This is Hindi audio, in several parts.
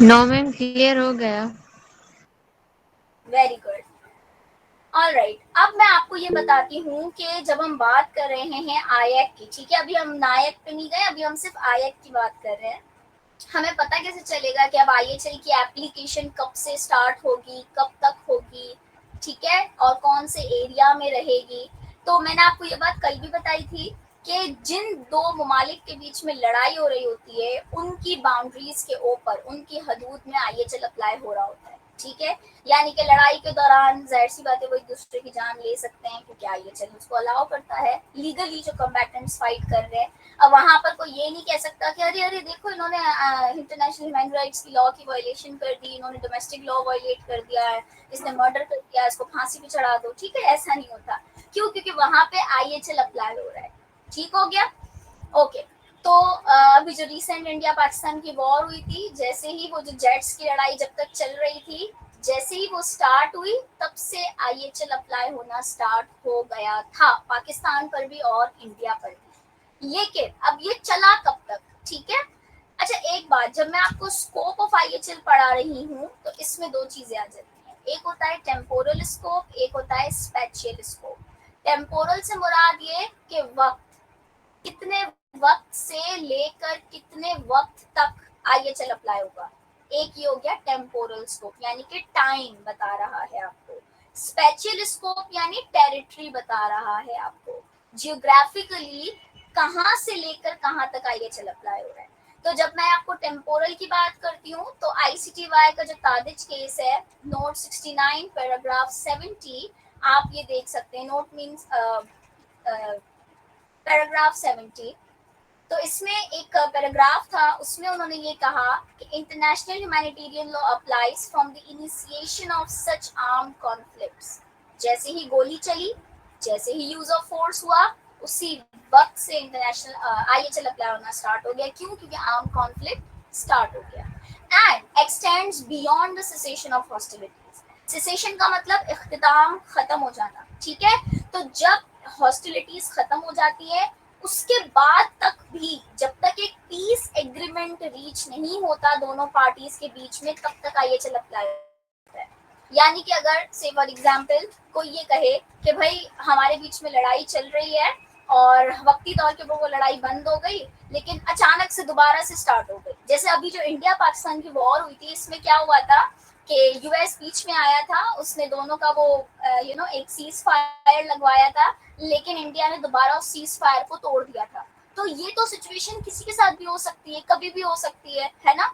नो मैम, क्लियर हो गया। Very good. ऑलराइट, अब मैं आपको ये बताती हूँ कि जब हम बात कर रहे हैं आयक की, ठीक है, अभी हम नायक पे नहीं गए, अभी हम सिर्फ आयक की बात कर रहे हैं। हमें पता कैसे चलेगा कि अब आईएचएल की एप्लीकेशन कब से स्टार्ट होगी, कब तक होगी, ठीक है, और कौन से एरिया में रहेगी। तो मैंने आपको ये बात कल भी बताई थी कि जिन दो ममालिक के बीच में लड़ाई हो रही होती है उनकी बाउंड्रीज के ऊपर, उनकी हदूद में आईएचएल अप्लाई हो रहा होता है, ठीक है। यानी कि लड़ाई के दौरान जाहिर सी बात है वो एक दूसरे की जान ले सकते हैं, क्योंकि आईएचएल उसको अलाउ करता है लीगली, जो कम्बैटेंट्स फाइट कर रहे हैं। अब वहां पर कोई ये नहीं कह सकता कि अरे अरे देखो इन्होंने इंटरनेशनल ह्यूमन राइट्स की लॉ की वायलेशन कर दी, इन्होंने डोमेस्टिक लॉ वायलेट कर दिया है, इसने मर्डर कर दिया, इसको फांसी पे चढ़ा दो, ठीक है, ऐसा नहीं होता। क्यों? क्योंकि वहां पे आईएचएल अप्लाई हो रहा है। ठीक हो गया? ओके। तो अभी जो रिसेंट इंडिया पाकिस्तान की वॉर हुई थी, जैसे ही वो जो जेट्स की लड़ाई जब तक चल रही थी, जैसे ही वो स्टार्ट हुई तब से आईएचएल अप्लाई होना स्टार्ट हो गया था, पाकिस्तान पर भी और इंडिया पर भी। लेकिन अब ये चला कब तक, ठीक है। अच्छा एक बात, जब मैं आपको स्कोप ऑफ आईएचएल पढ़ा रही हूँ तो इसमें दो चीजें आ जाती हैं, एक होता है टेम्पोरल स्कोप, एक होता है स्पेशियल स्कोप। टेम्पोरल से मुराद ये कि वक्त, कितने वक्त से लेकर कितने वक्त तक आईएचएल अप्लाई होगा, एक ये हो गया टेम्पोरल स्कोप, यानी कि टाइम बता रहा है आपको। स्पेशियल स्कोप यानी टेरिटरी बता रहा है आपको, जियोग्राफिकली कहाँ से लेकर कहाँ तक आईएचएल अप्लाई हो रहा है। तो जब मैं आपको टेम्पोरल की बात करती हूँ तो आईसीटीवाई का जो तादिज केस है, नोट 69 पैराग्राफ 70, आप ये देख सकते हैं, नोट मीन्स पैराग्राफ 70। तो इसमें एक पैराग्राफ था, उसमें उन्होंने ये कहा कि international humanitarian law applies from the initiation of such armed conflicts. जैसे ही गोली चली, जैसे ही यूज ऑफ फोर्स हुआ, उसी वक्त से इंटरनेशनल आईएचएल अप्लाई होना स्टार्ट हो गया। क्यों? क्योंकि आर्म्ड कॉन्फ्लिक्ट स्टार्ट हो गया। And x tends beyond the cessation of hostilities. Cessation का मतलब इख्तिताम, खत्म हो जाना, ठीक है। तो जब हॉस्टिलिटीज खत्म हो जाती है उसके बाद तक भी, जब तक एक पीस एग्रीमेंट रीच नहीं होता दोनों पार्टीज के बीच में, तब तक आईएचएल अप्लाई होता है। यानी कि अगर से फॉर एग्जाम्पल कोई ये कहे कि भाई हमारे बीच में लड़ाई चल रही है और वक्ती तौर के वो लड़ाई बंद हो गई, लेकिन अचानक से दोबारा से स्टार्ट हो गई, जैसे अभी जो इंडिया पाकिस्तान की वॉर हुई थी, इसमें क्या हुआ था कि यूएस बीच में आया था, उसने दोनों का वो एक सीज फायर लगवाया था, लेकिन इंडिया ने दोबारा उस सीज फायर को तोड़ दिया था। तो ये तो सिचुएशन किसी के साथ भी हो सकती है, कभी भी हो सकती है ना।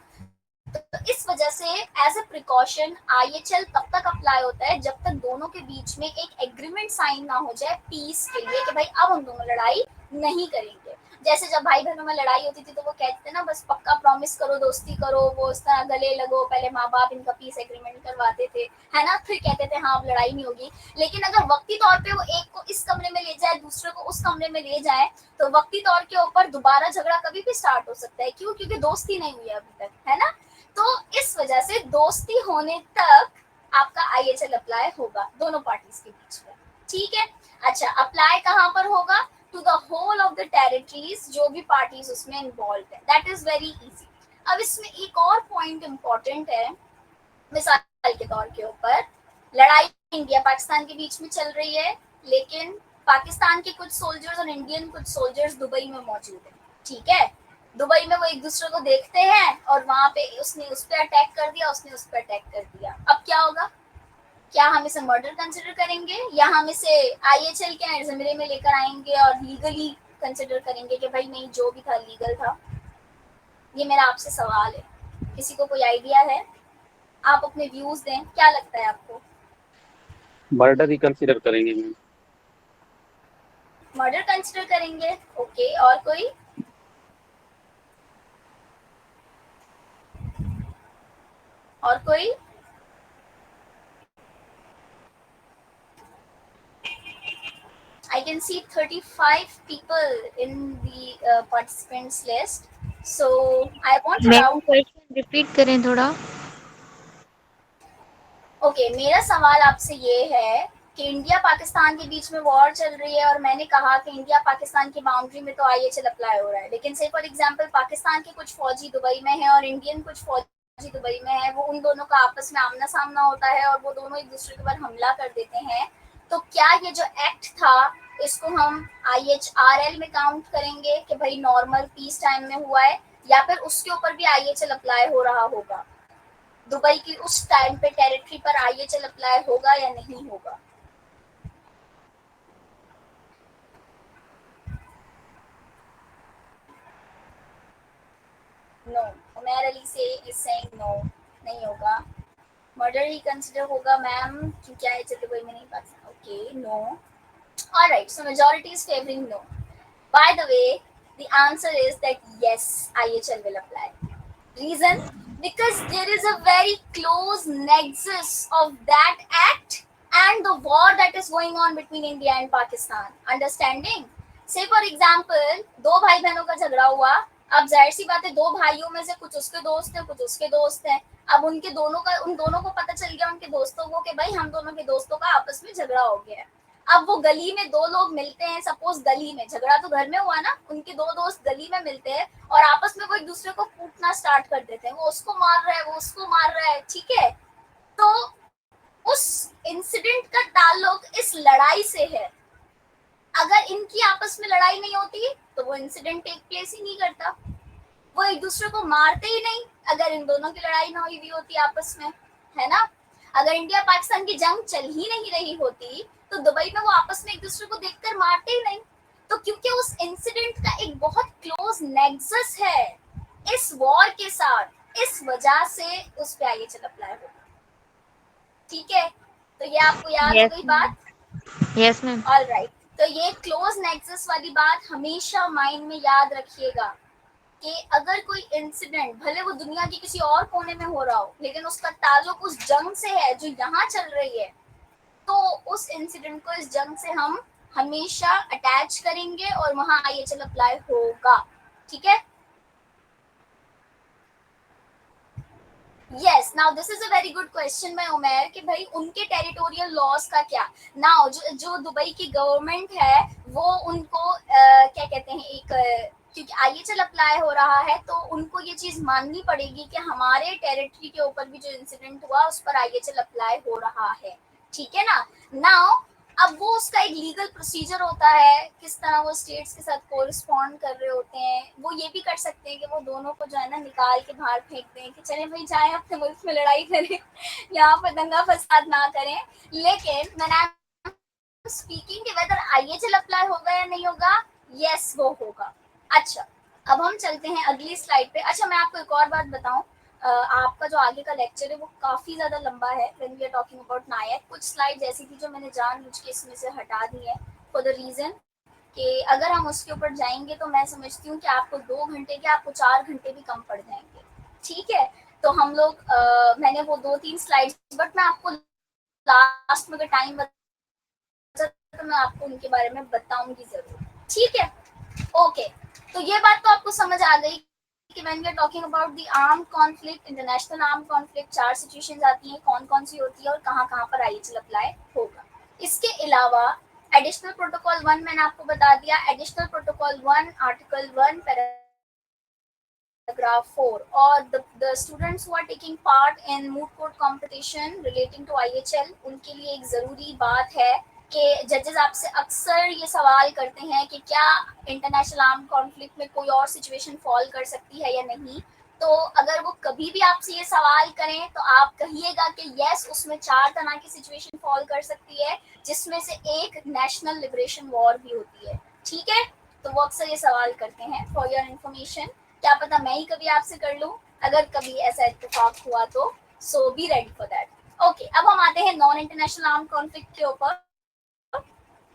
तो इस वजह से एज ए प्रिकॉशन आईएचएल तब तक अप्लाई होता है जब तक दोनों के बीच में एक एग्रीमेंट साइन ना हो जाए पीस के लिए, कि भाई अब हम दोनों लड़ाई नहीं करेंगे। जैसे जब भाई बहनों में लड़ाई होती थी तो वो कहते थे ना, बस पक्का प्रॉमिस करो, दोस्ती करो, वो इस तरह गले लगो, पहले माँ बाप इनका पीस एग्रीमेंट करवाते थे, है ना, फिर कहते थे हाँ अब लड़ाई नहीं होगी। लेकिन अगर वक्ती तौर पे वो एक को इस कमरे में ले जाए, दूसरे को उस कमरे में ले जाए, तो वक्ती तौर के ऊपर दोबारा झगड़ा कभी भी स्टार्ट हो सकता है। क्यों? क्योंकि दोस्ती नहीं हुई है अभी तक, है ना। तो इस वजह से दोस्ती होने तक आपका आईएचएल अप्लाई होगा दोनों पार्टीज के बीच में, ठीक है। अच्छा, अप्लाई कहाँ पर होगा? To the whole of the territories, जो भी पार्टीज उसमें इन्वॉल्व है, दैट इज वेरी इजी। अब इसमें एक और पॉइंट इंपॉर्टेंट है, मिसाल के तौर के ऊपर लड़ाई इंडिया पाकिस्तान के बीच में चल रही है, लेकिन पाकिस्तान के कुछ सोल्जर्स और इंडियन कुछ सोल्जर्स दुबई में मौजूद है, ठीक है। दुबई में वो एक दूसरे को देखते हैं और वहां पे उसने उस पर अटैक कर दिया, उसने उस पर अटैक कर दिया। अब क्या होगा? क्या हम इसे मर्डर कंसिडर करेंगे, या हम इसे आईएचएल के जमरे में लेकर आएंगे और लीगली कंसिडर करेंगे कि भाई नहीं, जो भी था लीगल था? ये मेरा आपसे सवाल है, किसी को कोई आइडिया है? आप अपने व्यूज दें, क्या लगता है आपको? मर्डर ही कंसिडर करेंगे मैम। मर्डर कंसिडर करेंगे, ओके। और कोई? और कोई? I can see 35 people in the participants list. So I want to ma'am, round. Question repeat करें थोड़ा। ओके, मेरा सवाल आपसे ये है कि इंडिया पाकिस्तान के बीच में वॉर चल रही है और मैंने कहा कि इंडिया पाकिस्तान की बाउंड्री में तो आईएचएल अप्लाई हो रहा है, लेकिन से फॉर एग्जांपल पाकिस्तान के कुछ फौजी दुबई में हैं और इंडियन कुछ फौजी जी दुबई में है, वो उन दोनों का आपस में आमना सामना होता है और वो दोनों एक दूसरे के ऊपर हमला कर देते हैं, तो क्या ये जो एक्ट था इसको हम IHRL में काउंट करेंगे कि भाई नॉर्मल पीस टाइम में हुआ है, या फिर उसके ऊपर भी IHL अप्लाई हो रहा होगा? दुबई की उस टाइम पे टेरिटरी पर IHL अप्लाई होगा या नहीं होगा? नो, उमैर अली से इज सेइंग नो, नहीं होगा। मर्डर ही कंसिडर होगा मैम, क्योंकि IHL दुबई में नहीं Pakistan. Okay, no. Alright, so majority is favouring no. By the way, the answer is that yes, IHL will apply. Reason? Because there is a very close nexus of that act and the war that is going on between India and Pakistan. Understanding? Say for example, दो भाई बहनों का झगड़ा हुआ, अब जाहिर सी बात है दो भाइयों में से कुछ उसके दोस्त हैं, कुछ उसके दोस्त हैं। अब उन दोनों को पता चल गया, उनके दोस्तों को, कि भाई हम दोनों के दोस्तों का आपस में झगड़ा हो गया है। अब वो गली में दो लोग मिलते हैं, सपोज गली में, झगड़ा तो घर में हुआ ना, उनके दो दोस्त गली में मिलते हैं और आपस में वो एक दूसरे को कूटना स्टार्ट कर देते हैं, वो उसको मार रहा है, वो उसको मार रहा है, ठीक है? तो उस इंसिडेंट का ताल्लुक इस लड़ाई से है। अगर इनकी आपस में लड़ाई नहीं होती तो वो इंसिडेंट टेक प्लेस ही नहीं करता, वो एक दूसरे को मारते ही नहीं अगर इन दोनों की लड़ाई ना हुई होती आपस में, है ना? अगर इंडिया पाकिस्तान की जंग चल ही नहीं रही होती तो दुबई में वो आपस में एक दूसरे को देखकर मारते ही नहीं। तो क्योंकि उस इंसिडेंट का एक बहुत क्लोज नेक्सस है इस वॉर के साथ, इस वजह से उस पे IHL अप्लाई होगा। ठीक है, तो ये आपको याद हो गई बात? Yes ma'am. ऑलराइट, तो ये क्लोज नेक्सस वाली बात हमेशा माइंड में याद रखिएगा कि अगर कोई इंसिडेंट भले वो दुनिया के किसी और कोने में हो रहा हो, लेकिन उसका ताल्लुक उस जंग से है जो यहाँ चल रही है, तो उस इंसिडेंट को इस जंग से हम हमेशा अटैच करेंगे और वहां IHL अप्लाई होगा। ठीक है? Yes, now this is a very good question by Umair कि भाई उनके टेरिटोरियल लॉज का क्या। नाउ जो दुबई की गवर्नमेंट है वो उनको क्या कहते हैं, एक क्योंकि IHL अप्लाई हो रहा है तो उनको ये चीज माननी पड़ेगी कि हमारे टेरिटरी के ऊपर भी जो इंसिडेंट हुआ उस पर IHL अप्लाई हो रहा है। ठीक है ना? नाउ अब वो उसका एक लीगल प्रोसीजर होता है, किस तरह वो स्टेट्स के साथ कोरिस्पॉन्ड कर रहे होते हैं। वो ये भी कर सकते हैं कि वो दोनों को जो है ना निकाल के बाहर फेंक दें कि चले भाई जाए अपने मुल्क में लड़ाई करें, यहाँ पर दंगा फसाद ना करें। लेकिन मैंने स्पीकिंग कि वेदर IHL अप्लाई होगा या नहीं होगा, यस वो होगा। अच्छा, अब हम चलते हैं अगली स्लाइड पे। अच्छा, मैं आपको एक और बात बताऊं, आपका जो आगे का लेक्चर है वो काफ़ी ज़्यादा लंबा है when we are talking about NIAC. कुछ स्लाइड ऐसी थी जो मैंने जानबूझ के इसमें से हटा दी है फॉर द रीज़न कि अगर हम उसके ऊपर जाएंगे तो मैं समझती हूँ कि आपको 2 घंटे के आपको 4 घंटे भी कम पड़ जाएंगे। ठीक है, तो हम लोग मैंने वो 2-3 स्लाइड्स, बट मैं आपको लास्ट में अगर टाइम बचा तो मैं आपको उनके बारे में बताऊंगी ज़रूर। ठीक है, ओके। तो ये बात तो आपको समझ आ गई कि when we are talking about the armed conflict, international armed conflict, 4 situations आती हैं, कौन कौन सी होती है और कहाँ कहाँ पर IHL अप्लाई होगा। इसके अलावा एडिशनल प्रोटोकॉल 1 मैंने आपको बता दिया। एडिशनल प्रोटोकॉल 1 आर्टिकल 1 paragraph 4 और the students who are taking part in moot court competition relating to IHL, उनके लिए एक ज़रूरी बात है कि जजेस आपसे अक्सर ये सवाल करते हैं कि क्या इंटरनेशनल आर्म कॉन्फ्लिक्ट में कोई और सिचुएशन फॉल कर सकती है या नहीं। तो अगर वो कभी भी आपसे ये सवाल करें तो आप कहिएगा कि यस, उसमें 4 तरह की सिचुएशन फॉल कर सकती है, जिसमें से एक नेशनल लिबरेशन वॉर भी होती है। ठीक है, तो वो अक्सर ये सवाल करते हैं। फॉर योर इन्फॉर्मेशन, क्या पता मैं ही कभी आपसे कर लूँ, अगर कभी ऐसा इत्तेफाक हुआ तो so be ready for that. Okay, अब हम आते हैं नॉन इंटरनेशनल आर्म कॉन्फ्लिक्ट के ऊपर।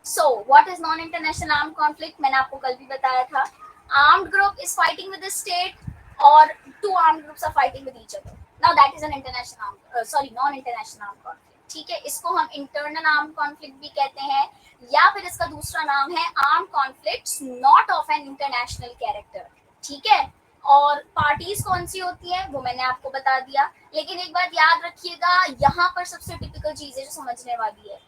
So, what is non-international armed conflict? मैंने आपको कल भी बताया था। Armed group is fighting with the state, or 2 armed groups are fighting with each other. Now that is an non-international armed conflict. ठीक है, इसको हम internal armed conflict भी कहते हैं, या फिर इसका दूसरा नाम है armed conflicts not of an international character. ठीक है, और पार्टीज कौन सी होती है वो मैंने आपको बता दिया। लेकिन एक बात याद रखिएगा, यहाँ पर सबसे टिपिकल चीज है जो समझने वाली है।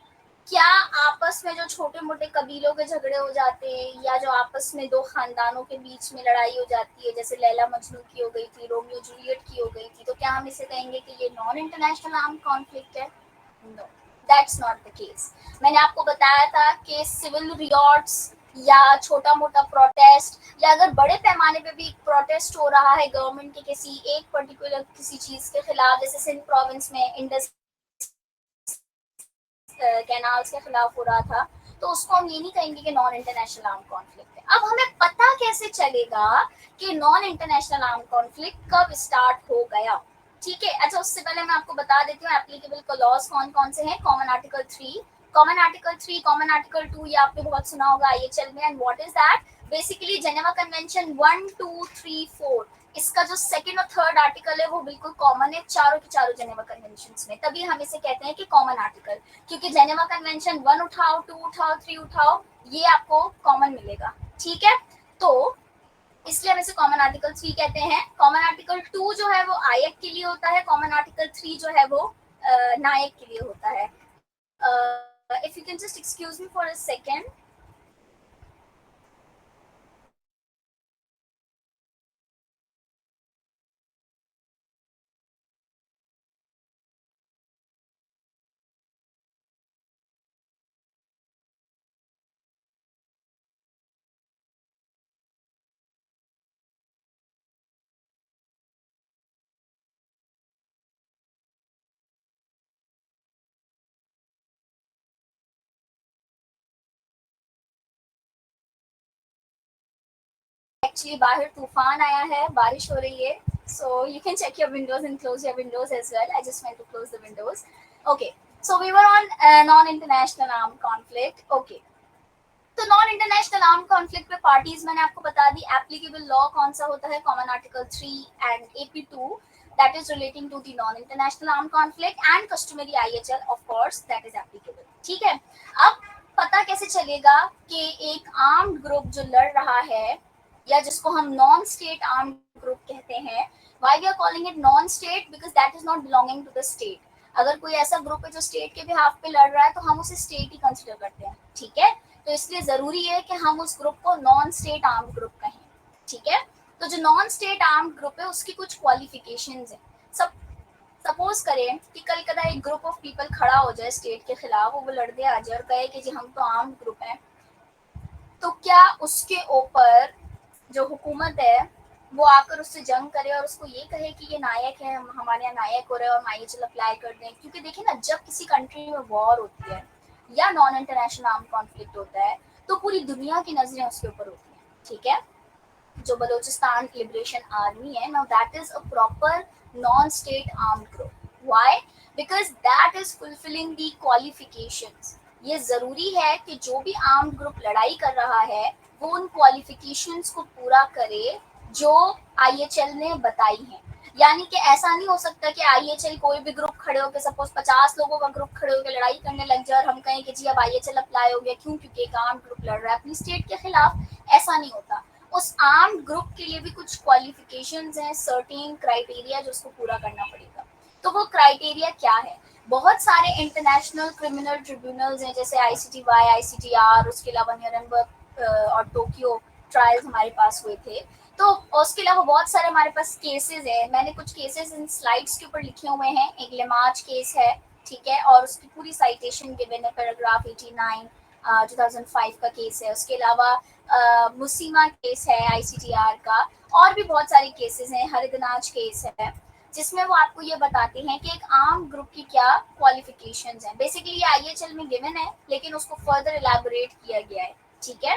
क्या आपस में जो छोटे मोटे कबीलों के झगड़े हो जाते हैं या जो आपस में दो खानदानों के बीच में लड़ाई हो जाती है, जैसे लैला मजनू की हो गई थी, रोमियो जूलियट की हो गई थी, तो क्या हम इसे कहेंगे कि ये नॉन इंटरनेशनल आर्म कॉन्फ्लिक्ट है? No, that's not the case. मैंने आपको बताया था कि सिविल रियॉट्स या छोटा मोटा प्रोटेस्ट या अगर बड़े पैमाने पे भी प्रोटेस्ट हो रहा है गवर्नमेंट के किसी एक पर्टिकुलर किसी चीज के खिलाफ, जैसे सिंध प्रोविंस में इंडस कैनाल्स के खिलाफ हो रहा था, तो उसको हम ये नहीं कहेंगे कि नॉन इंटरनेशनल आर्म कॉन्फ्लिक्ट है। अब हमें पता कैसे चलेगा कि नॉन इंटरनेशनल आर्म कॉन्फ्लिक्ट कब स्टार्ट हो गया? ठीक है, अच्छा उससे पहले मैं आपको बता देती हूँ एप्लीकेबल लॉज कौन कौन से हैं। Common article 3, common article 3, common article 2 ये आपने बहुत सुना होगा आईएचएल में। And what is that? Basically Geneva convention 1, 2, 3, 4, इसका जो सेकंड और थर्ड आर्टिकल है वो बिल्कुल कॉमन है चारों के चारों जेनेवा कन्वेंशंस में, तभी हम इसे कहते हैं कि कॉमन आर्टिकल। क्योंकि जेनेवा कन्वेंशन 1 उठाओ, 2 उठाओ, 3 उठाओ, ये आपको कॉमन मिलेगा। ठीक है, तो इसलिए हम इसे कॉमन आर्टिकल 3 कहते हैं। कॉमन आर्टिकल 2 जो है वो आयक के लिए होता है, कॉमन आर्टिकल 3 जो है वो नायक के लिए होता है। If you can just excuse me for a second. Actually बाहर तूफान आया है, बारिश हो रही है, so you can check your windows and close your windows as well. I just went to close the windows. Okay, so we were on non-international armed conflict. Okay, तो नॉन इंटरनेशनल आर्म कॉन्फ्लिक्ट में पार्टीज मैंने आपको बता दी। एप्लीकेबल लॉ कौन सा होता है? Common article 3 and AP2, that is relating to the non international arm conflict, and customary IHL of course that is applicable. ठीक है, अब पता कैसे चलेगा कि एक आर्म्ड ग्रुप जो लड़ रहा है या जिसको हम नॉन स्टेट आर्म्ड ग्रुप कहते हैं, why we are calling it non state? Because that is not belonging to the state. अगर कोई ऐसा ग्रुप है जो स्टेट के बिहाफ पे लड़ रहा है तो हम उसे स्टेट ही कंसिडर करते हैं। ठीक है, तो इसलिए जरूरी है कि हम उस ग्रुप को नॉन स्टेट आर्म्ड ग्रुप कहें। ठीक है, तो जो नॉन स्टेट आर्म्ड ग्रुप है उसकी कुछ क्वालिफिकेशंस हैं। सब सपोज करें कि कल कदा एक ग्रुप ऑफ पीपल खड़ा हो जाए स्टेट के खिलाफ, वो लड़ने आ जाए और कहे कि जी हम तो आर्म्ड ग्रुप हैं, तो क्या उसके ऊपर जो हुकूमत है वो आकर उससे जंग करे और उसको ये कहे कि ये नायक है, हम हमारे यहाँ नायक हो रहे हैं और आईएचएल अप्लाई कर दें? क्योंकि देखिए ना, जब किसी कंट्री में वॉर होती है या नॉन इंटरनेशनल आर्म कॉन्फ्लिक्ट होता है तो पूरी दुनिया की नजरें उसके ऊपर होती हैं। ठीक है, जो बलोचिस्तान लिबरेशन आर्मी है, now that is a proper noun state armed group. Why? Because that is fulfilling the qualifications. ये जरूरी है कि जो भी आर्म्ड ग्रुप लड़ाई कर रहा है वो उन क्वालिफिकेशंस को पूरा करे जो आईएचएल ने बताई हैं। यानी कि ऐसा नहीं हो सकता कि आईएचएल कोई भी ग्रुप खड़े होकर, सपोज 50 लोगों का ग्रुप खड़े होकर लड़ाई करने लग जाए और हम कहें कि जी अब आईएचएल अप्लाई हो गया। क्यों? क्योंकि एक आर्म्ड ग्रुप लड़ रहा है अपनी स्टेट के खिलाफ। ऐसा नहीं होता। उस आर्म्ड ग्रुप के लिए भी कुछ क्वालिफिकेशंस हैं, सर्टेन क्राइटेरिया जो उसको पूरा करना पड़ेगा। तो वो क्राइटेरिया क्या है? बहुत सारे इंटरनेशनल क्रिमिनल ट्रिब्यूनल्स हैं, जैसे आईसीटीवाई, आईसीटीआर, उसके अलावा न्यूरेमबर्ग और टोक्यो ट्रायल्स हमारे पास हुए थे। तो उसके अलावा बहुत सारे हमारे पास केसेस हैं। मैंने कुछ केसेस इन स्लाइड्स के ऊपर लिखे हुए हैं। एक लेमार्च केस है, ठीक है, और उसकी पूरी साइटेशन गिवन है, पैराग्राफ 89 2005 का केस है। उसके अलावा मुसीमा केस है आईसीटीआर का, और भी बहुत सारे केसेस हैं, हरिदनाज केस है, जिसमें वो आपको ये बताते हैं कि एक आर्म ग्रुप की क्या क्वालिफिकेशंस हैं। बेसिकली ये आईएचएल में गिवन है लेकिन उसको फर्दर एलैबोरेट किया गया है। ठीक है,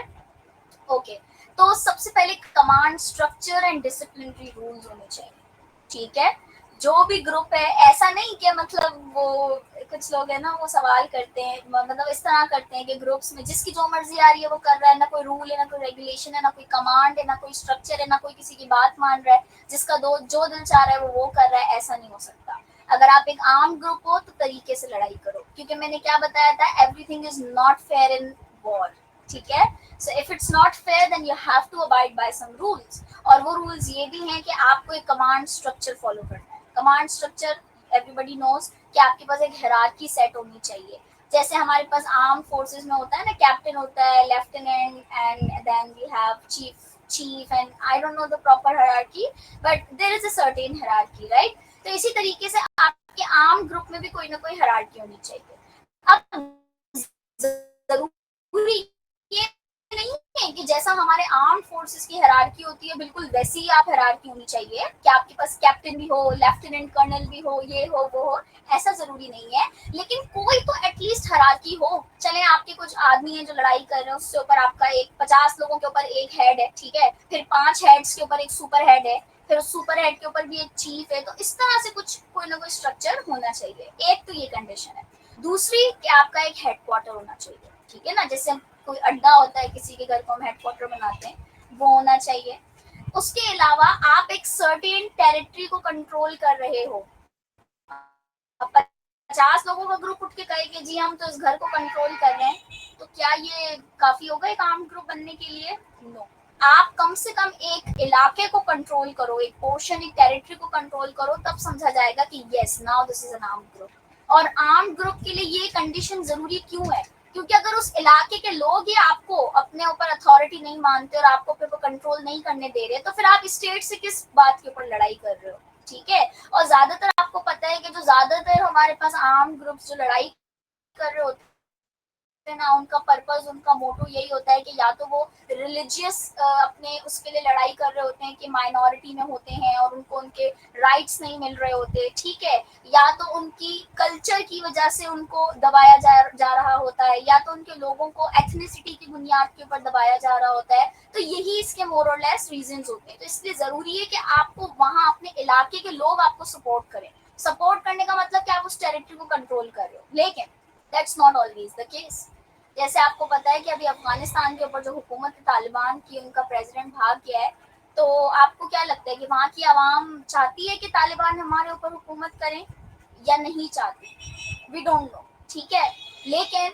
ओके, तो सबसे पहले command structure and disciplinary rules होने चाहिए। ठीक है, जो भी ग्रुप है, ऐसा नहीं कि मतलब वो कुछ लोग है ना वो सवाल करते हैं, मतलब इस तरह करते हैं कि ग्रुप्स में जिसकी जो मर्जी आ रही है वो कर रहा है, ना कोई रूल है, ना कोई रेगुलेशन है, ना कोई कमांड है, ना कोई स्ट्रक्चर है, ना कोई किसी की बात मान रहा है, जिसका जो दिल चाह रहा है वो कर रहा है। ऐसा नहीं हो सकता। अगर आप एक आर्म ग्रुप हो तो तरीके से लड़ाई करो, क्योंकि मैंने क्या बताया था, everything is not fair in war. ठीक है, so if it's not fair then you have to abide by some rules. और वो रूल्स ये भी हैं कि आपको एक कमांड स्ट्रक्चर फॉलो करना है। कमांड स्ट्रक्चर एवरीबडी नोज कि आपके पास एक हायरार्की सेट होनी चाहिए। जैसे हमारे पास आर्म फोर्सेस में होता है ना, कैप्टन होता है, lieutenant, and then we have chief and I don't know the proper hierarchy, but there is a certain hierarchy, right? तो इसी तरीके से आपके आर्म ग्रुप में भी कोई ना कोई हायरार्की होनी चाहिए। अब जरूरी ये नहीं है कि जैसा हमारे आर्म फोर्सेस की हायरार्की होती है बिल्कुल वैसी ही आप हायरार्की होनी चाहिए कि आपके पास कैप्टन भी हो, लेफ्टिनेंट कर्नल भी हो, ये हो वो हो, ऐसा जरूरी नहीं है। लेकिन कोई तो एटलीस्ट हायरार्की हो। चले आपके कुछ आदमी हैं जो लड़ाई कर रहे हैं, उससे ऊपर आपका एक 50 लोगों के ऊपर एक हेड है, ठीक है, फिर 5 हेड्स के ऊपर एक सुपर हेड है, फिर उस सुपर हेड के ऊपर भी एक चीफ है। तो इस तरह से कुछ कोई ना कोई स्ट्रक्चर होना चाहिए। एक तो ये कंडीशन है। दूसरी कि आपका एक हेडक्वार्टर होना चाहिए, ठीक है ना, जैसे कोई अड्डा होता है किसी के घर को हम हेडक्वार्टर बनाते हैं, वो होना चाहिए। उसके अलावा आप एक सर्टेन टेरिटरी को कंट्रोल कर रहे हो। 50 लोगों का ग्रुप उठ के कहे कि जी हम तो इस घर को कंट्रोल कर रहे हैं, तो क्या ये काफी होगा एक आर्म ग्रुप बनने के लिए? नो। आप कम से कम एक इलाके को कंट्रोल करो, एक पोर्शन, एक टेरिटरी को कंट्रोल करो, तब समझा जाएगा कि yes now this is an arm group. और आर्म ग्रुप के लिए ये कंडीशन जरूरी क्यों है? क्योंकि अगर उस इलाके के लोग ही आपको अपने ऊपर अथॉरिटी नहीं मानते और आपको फिर कंट्रोल नहीं करने दे रहे, तो फिर आप स्टेट से किस बात के ऊपर लड़ाई कर रहे हो? ठीक है। और ज्यादातर आपको पता है कि जो ज्यादातर हमारे पास आर्म ग्रुप्स जो लड़ाई कर रहे होते हैं ना, उनका पर्पस, उनका मोटो यही होता है कि या तो वो रिलीजियस अपने उसके लिए लड़ाई कर रहे होते हैं कि माइनॉरिटी में होते हैं और उनको उनके राइट्स नहीं मिल रहे होते, ठीक है, या तो उनकी कल्चर की वजह से उनको दबाया जा रहा होता है, या तो उनके लोगों को एथनिसिटी की बुनियाद के ऊपर दबाया जा रहा होता है। तो यही इसके मोर और लेस रीजंस होते हैं। तो इसलिए जरूरी है कि आपको वहां अपने इलाके के लोग आपको सपोर्ट करें। सपोर्ट करने का मतलब कि आप उस टेरिटरी को कंट्रोल कर रहे हो, लेकिन that's not always the case. जैसे आपको पता है कि अभी अफगानिस्तान के ऊपर जो हुकूमत है तालिबान की, उनका प्रेसिडेंट भाग गया है। तो आपको क्या लगता है कि वहाँ की आवाम चाहती है कि तालिबान हमारे ऊपर हुकूमत करें या नहीं चाहती? वी डोंट नो, ठीक है। लेकिन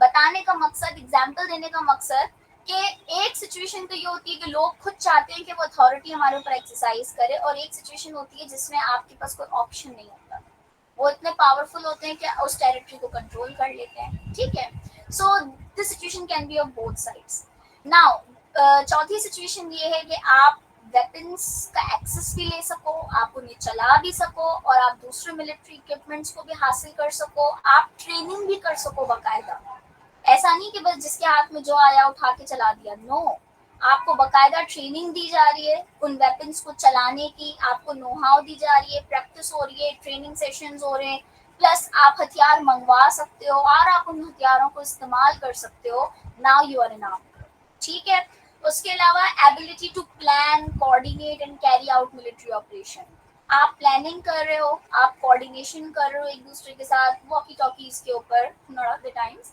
बताने का मकसद, एग्जाम्पल देने का मकसद कि एक सिचुएशन तो ये होती है कि लोग खुद चाहते हैं कि वो अथॉरिटी हमारे ऊपर एक्सरसाइज करे, और एक सिचुएशन होती है जिसमें आपके पास कोई ऑप्शन नहीं होता। वो इतने पावरफुल होते हैं कि उस टेरिटरी को कंट्रोल कर लेते हैं, ठीक है। So this situation can be of both sides. Now चौथी सिचुएशन ये है कि आप वेपन्स का एक्सेस भी ले सको, आप उन्हें चला भी सको, और आप दूसरे मिलिट्री इक्विपमेंट्स को भी हासिल कर सको, आप ट्रेनिंग भी कर सको बाकायदा। ऐसा नहीं कि बस जिसके हाथ में जो आया उठा के चला दिया, नो। आपको बकायदा ट्रेनिंग दी जा रही है उन वेपन्स को चलाने की, आपको नो हाउ दी जा रही है, प्रैक्टिस हो रही है, ट्रेनिंग सेशंस हो रहे हैं, प्लस आप हथियार मंगवा सकते हो और आप उन हथियारों को इस्तेमाल कर सकते हो। Now you are an armed, ठीक है। उसके अलावा ability to plan, coordinate and carry out military operation. आप प्लानिंग कर रहे हो, आप कोऑर्डिनेशन कर रहे हो एक दूसरे के साथ वॉकी टॉकीज के ऊपर नॉट ऑफ द टाइम्स,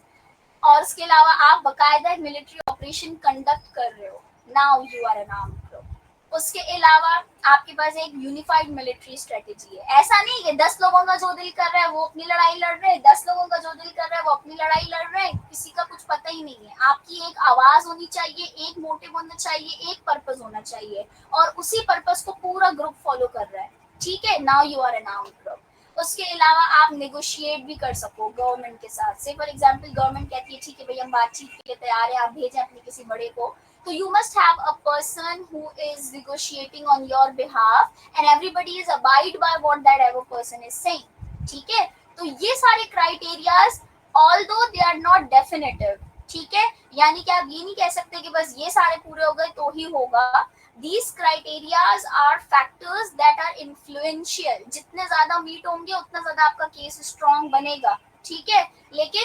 और उसके अलावा आप बकायदा एक मिलिट्री ऑपरेशन कंडक्ट कर रहे हो। Now you are an armed group. उसके अलावा आपके पास एक यूनिफाइड मिलिट्री स्ट्रेटेजी है। ऐसा नहीं कि 10 लोगों का जो दिल कर रहा है वो अपनी लड़ाई लड़ रहे हैं, 10 लोगों का जो दिल कर रहा है वो अपनी लड़ाई लड़ रहे हैं, किसी का कुछ पता ही नहीं है। आपकी एक आवाज होनी चाहिए, एक मोटिव होना चाहिए, एक पर्पस होना चाहिए, और उसी पर्पस को पूरा ग्रुप फॉलो कर रहा है, ठीक है। Now you are an armed group. उसके अलावा आप नेगोशिएट भी कर सको गवर्नमेंट के साथ। से फॉर एग्जांपल गवर्नमेंट कहती है ठीक है भाई हम बातचीत के लिए तैयार है, आप भेजें अपने किसी बड़े को, तो you must have a person who is negotiating on your behalf and everybody is abide by what that ever person is saying, ठीक है। तो ये सारे criterias although they are not definitive, ठीक है, यानी कि आप ये नहीं कह सकते कि बस ये सारे पूरे हो गए तो ही होगा। These criterias are factors that are influential. जितने ज्यादा मीट होंगे उतना ज्यादा आपका केस स्ट्रॉन्ग बनेगा, ठीक है। लेकिन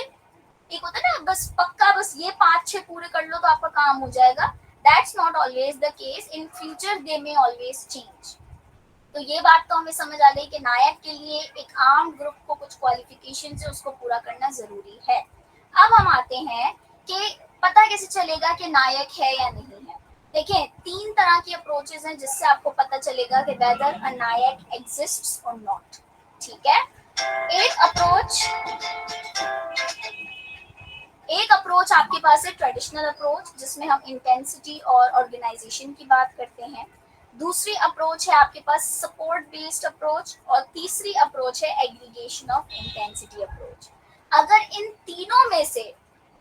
एक होता है ना बस पक्का बस ये 5-6 पूरे कर लो तो आपका काम हो जाएगा, that's not always the case. In future they may always change. तो ये बात तो हमें समझ आ गई कि नायक के लिए एक आर्म ग्रुप को कुछ क्वालिफिकेशन से उसको पूरा करना जरूरी है। अब हम आते हैं कि पता कैसे चलेगा कि नायक है या नहीं है। देखिए 3 तरह की अप्रोचेस हैं जिससे आपको पता चलेगा कि वेदर अ नायक एग्जिस्ट्स और नॉट, ठीक है। एक अप्रोच आपके पास है ट्रेडिशनल अप्रोच, जिसमें हम इंटेंसिटी और ऑर्गेनाइजेशन की बात करते हैं। दूसरी अप्रोच है आपके पास सपोर्ट बेस्ड अप्रोच, और तीसरी अप्रोच है एग्रीगेशन ऑफ इंटेंसिटी अप्रोच। अगर इन तीनों में से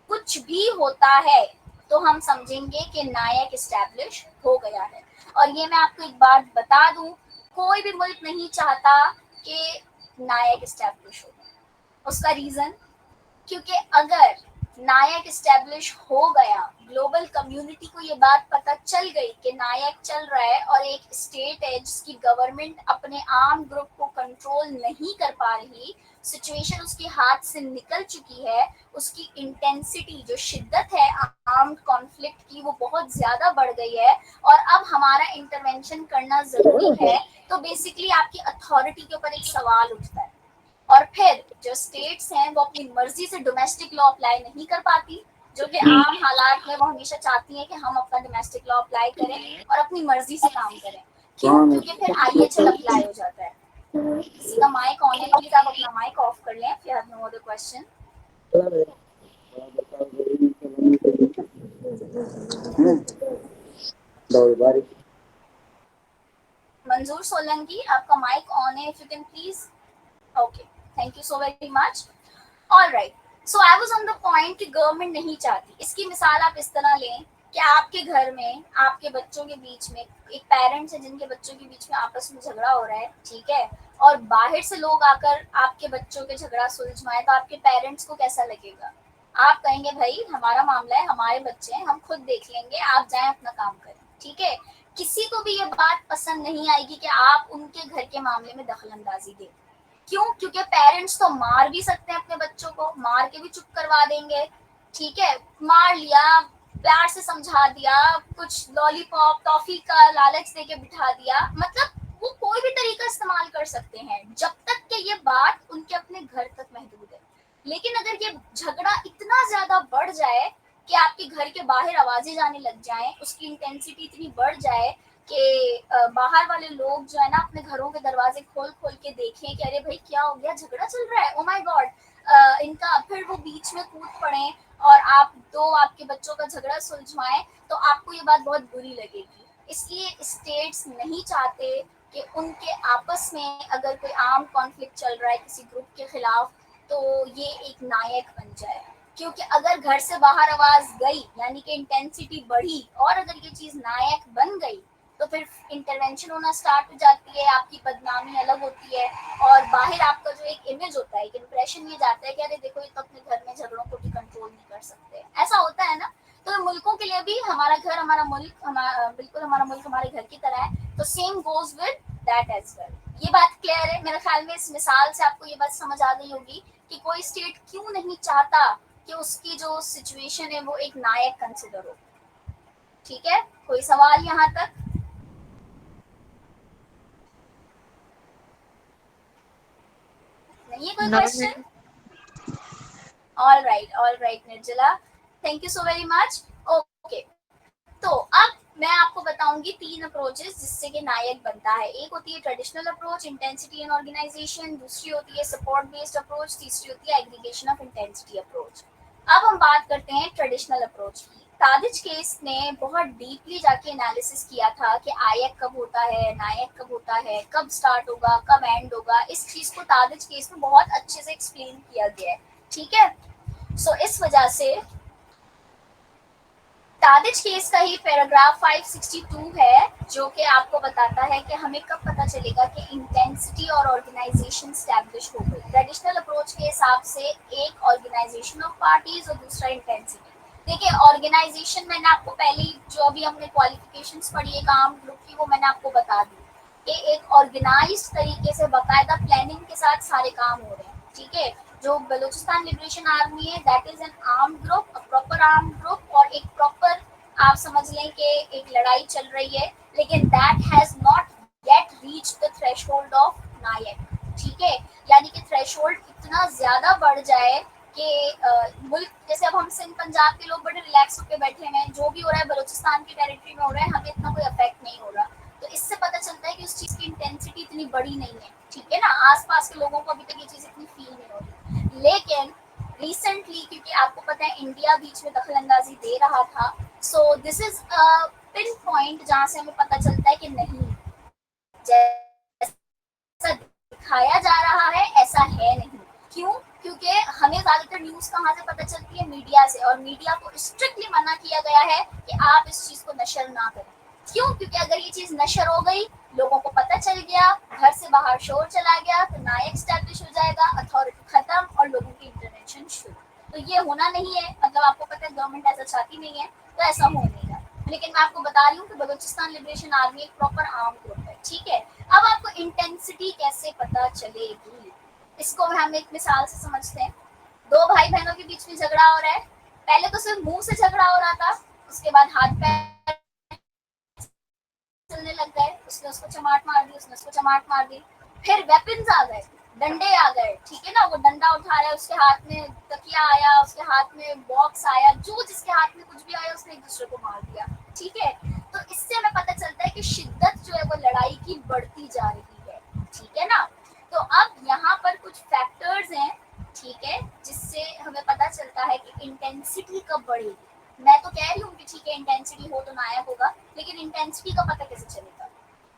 कुछ भी होता है तो हम समझेंगे कि नायक इस्टेब्लिश हो गया है। और ये मैं आपको एक बात बता दूं, कोई भी मुल्क नहीं चाहता कि नायक इस्टेब्लिश हो। उसका रीजन, क्योंकि अगर नायक इस्टेब्लिश हो गया, ग्लोबल कम्युनिटी को ये बात पता चल गई कि नायक चल रहा है और एक स्टेट है जिसकी गवर्नमेंट अपने आर्म ग्रुप को कंट्रोल नहीं कर पा रही, सिचुएशन उसके हाथ से निकल चुकी है, उसकी इंटेंसिटी जो शिद्दत है आर्म्ड कॉन्फ्लिक्ट की वो बहुत ज्यादा बढ़ गई है और अब हमारा इंटरवेंशन करना जरूरी है, तो बेसिकली आपकी अथॉरिटी के ऊपर एक सवाल उठता है। और फिर जो स्टेट्स हैं वो अपनी मर्जी से डोमेस्टिक लॉ अप्लाई नहीं कर पाती, जो कि आम हालात में वो हमेशा चाहती हैं कि हम अपना डोमेस्टिक लॉ अप्लाई करें और अपनी मर्जी से काम करें। क्यों? क्योंकि फिर आईएचएल अप्लाई हो जाता है। किसी का माइक ऑन है, प्लीज आप अपना माइक ऑफ कर लें if you have no other question। मंजूर सोलंकी, आपका माइक ऑन है, if you can please। Okay, thank you so very much। All right, so I was on the point कि गवर्नमेंट नहीं चाहती। इसकी मिसाल आप इस तरह लें कि आपके घर में आपके बच्चों के बीच में एक पेरेंट्स है जिनके बच्चों के बीच में आपस में झगड़ा हो रहा है, ठीक है, और बाहर से लोग आकर आपके बच्चों के झगड़ा सुलझवाएं, तो आपके पेरेंट्स को कैसा लगेगा? आप कहेंगे भाई हमारा मामला है, हमारे बच्चे हैं, हम खुद देख लेंगे, आप जाएं अपना काम करें, ठीक है। किसी को भी ये बात पसंद नहीं आएगी कि आप उनके घर के मामले में दखल अंदाजी दें। क्यों? क्योंकि पेरेंट्स तो मार भी सकते हैं अपने बच्चों को, मार के भी चुप करवा देंगे, ठीक है, मार लिया, प्यार से समझा दिया, कुछ लॉलीपॉप टॉफी का लालच देके बिठा दिया, मतलब वो कोई भी तरीका इस्तेमाल कर सकते हैं जब तक कि ये बात उनके अपने घर तक महदूद है। लेकिन अगर ये झगड़ा इतना ज्यादा बढ़ जाए कि आपके घर के बाहर आवाजें जाने लग जाएं, उसकी इंटेंसिटी इतनी बढ़ जाए कि बाहर वाले लोग जो है ना अपने घरों के दरवाजे खोल खोल के देखें कि अरे भाई क्या हो गया, झगड़ा चल रहा है, ओ माय गॉड, इनका, फिर वो बीच में कूद पड़े और आप दो आपके बच्चों का झगड़ा सुलझवाएं, तो आपको ये बात बहुत बुरी लगेगी। इसलिए स्टेट्स नहीं चाहते कि उनके आपस में अगर कोई आर्म कॉन्फ्लिक्ट चल रहा है किसी ग्रुप के खिलाफ तो ये एक नायक बन जाए, क्योंकि अगर घर से बाहर आवाज गई यानी कि इंटेंसिटी बढ़ी और अगर ये चीज नायक बन गई तो फिर इंटरवेंशन होना स्टार्ट हो जाती है, आपकी बदनामी अलग होती है और बाहर आपका जो एक इमेज होता है, एक इंप्रेशन ये जाता है कि अरे देखो ये तो अपने घर में झगड़ों को भी कंट्रोल नहीं कर सकते, ऐसा होता है ना। तो मुल्कों के लिए भी हमारा घर हमारा मुल्क, बिल्कुल हमारा मुल्क हमारे घर की तरह है, तो same goes with that as well. ये बात क्लियर है मेरे ख्याल में, इस मिसाल से आपको ये बात समझ आ गई होगी कि कोई स्टेट क्यों नहीं चाहता कि उसकी जो सिचुएशन है वो एक नायक कंसिडर हो। ठीक है, कोई सवाल यहाँ तक? नहीं है कोई क्वेश्चन? ऑल राइट निर्जला, thank you so very much. Okay, तो अब मैं आपको बताऊंगी 3 अप्रोचेस जिससे कि नायक बनता है। एक होती है traditional approach, intensity and organisation, दूसरी होती है सपोर्ट बेस्ड अप्रोच, तीसरी होती है एग्रीगेशन ऑफ इंटेंसिटी अप्रोच। अब हम बात करते हैं ट्रेडिशनल अप्रोच की। तादिज केस ने बहुत डीपली जाके एनालिसिस किया था कि आयक कब होता है, नायक कब होता है, कब स्टार्ट होगा, कब एंड होगा। इस चीज को तादिज केस में बहुत अच्छे से एक्सप्लेन किया गया है, ठीक है। सो इस वजह से तादिज केस का ही पैराग्राफ 562 है जो कि आपको बताता है कि हमें कब पता चलेगा कि इंटेंसिटी और ऑर्गेनाइजेशन स्टैब्लिश हो गई। ट्रेडिशनल अप्रोच के हिसाब से एक ऑर्गेनाइजेशन ऑफ पार्टीज और दूसरा इंटेंसिटी। देखिए ऑर्गेनाइजेशन मैंने आपको पहले जो अभी हमने क्वालिफिकेशंस पढ़ी एक आर्म ग्रुप की वो मैंने आपको बता दी कि एक ऑर्गेनाइज्ड तरीके से बाकायदा प्लानिंग के साथ सारे काम हो रहे हैं, ठीक है। जो बलूचिस्तान लिबरेशन आर्मी है that is an arm group, a proper arm group, और एक प्रॉपर आप समझ लें कि एक लड़ाई चल रही है, लेकिन that has not yet reach the threshold of NIAC, ठीक है। यानी कि थ्रेशोल्ड इतना ज्यादा बढ़ जाए कि मुल्क, जैसे अब हम सिंध पंजाब के लोग बड़े रिलैक्स होकर बैठे हैं, जो भी हो रहा है बलूचिस्तान की टेरिटरी में हो रहा है, हमें इतना कोई अफेक्ट नहीं हो रहा। तो इससे पता चलता है कि उस चीज की इंटेंसिटी इतनी बड़ी नहीं है, ठीक है ना। आसपास के लोगों को अभी तक ये चीज इतनी फील नहीं हो रही। लेकिन रिसेंटली, क्योंकि आपको पता है इंडिया बीच में दखल अंदाजी दे रहा था, so this is a pin point जहां से हमें पता चलता है कि नहीं, जैसा दिखाया जा रहा है ऐसा है नहीं, क्यों? क्योंकि हमें ज्यादातर न्यूज कहाँ से पता चलती है? मीडिया से, और मीडिया को स्ट्रिक्टली मना किया गया है कि आप इस चीज को नशर ना करें। क्यों? क्योंकि अगर ये चीज नशर हो गई, लोगों को पता चल गया, घर से बाहर शोर चला गया, तो नायक स्टैब्लिश हो जाएगा, अथॉरिटी खत्म और लोगों की इंटरवेंशन शुरू। तो ये होना नहीं है, मतलब आपको पता है गवर्नमेंट ऐसा चाहती नहीं है, तो ऐसा हो नहीं रहा। लेकिन मैं आपको बता रही हूँ कि बलूचिस्तान लिबरेशन आर्मी एक प्रॉपर आर्म ग्रुप है, ठीक है। अब आपको इंटेंसिटी कैसे पता चलेगी, इसको हम एक मिसाल से समझते हैं। दो भाई बहनों के बीच में झगड़ा हो रहा है। पहले तो सिर्फ मुंह से झगड़ा हो रहा था, उसके बाद हाथ पैर चलने लग गए, उसने उसको चमाट मार दी, उसने उसको चमाट मार दी। फिर वेपन्स आ गए, डंडे आ गए, ठीक है ना। वो डंडा उठा रहा है, उसके हाथ में तकिया आया, उसके हाथ में बॉक्स आया, जो जिसके हाथ में कुछ भी आया उसने एक दूसरे को मार दिया, ठीक है। तो इससे हमें पता चलता है कि शिद्दत जो है वो लड़ाई की बढ़ती जा रही है, ठीक है ना। तो अब यहाँ पर कुछ फैक्टर्स हैं, ठीक है, जिससे हमें पता चलता है कि इंटेंसिटी कब बढ़ेगी। मैं तो कह रही हूँ कि ठीक है इंटेंसिटी हो तो नायक होगा, लेकिन इंटेंसिटी का पता कैसे चलेगा?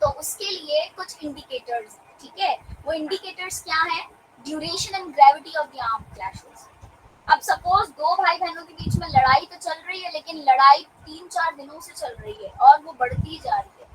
तो उसके लिए कुछ इंडिकेटर्स, ठीक है। वो इंडिकेटर्स क्या है? Duration and gravity of the arm clashes. अब सपोज दो भाई बहनों के बीच में लड़ाई तो चल रही है, लेकिन लड़ाई 3-4 दिनों से चल रही है और वो बढ़ती जा रही है।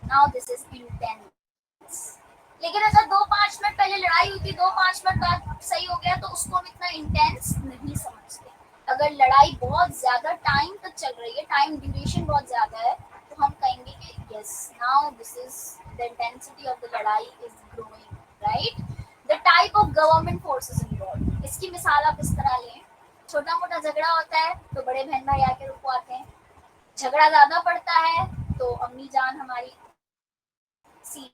Now this is intense. लेकिन अगर 2-5 मिनट पहले लड़ाई हुई थी, 2-5 मिनट बाद सही हो गया, तो उसको हम इतना इंटेंस नहीं समझते। अगर लड़ाई बहुत ज्यादा टाइम तक चल रही है, टाइम ड्यूरेशन बहुत ज्यादा है, तो हम कहेंगे कि yes now this is the intensity of the लड़ाई is growing, right. The type of government forces involve, इसकी मिसाल आप इस तरह लें। छोटा मोटा झगड़ा होता है तो बड़े बहन भाई आके रुकवाते हैं। झगड़ा ज्यादा पड़ता है तो अम्मी जान हमारी सी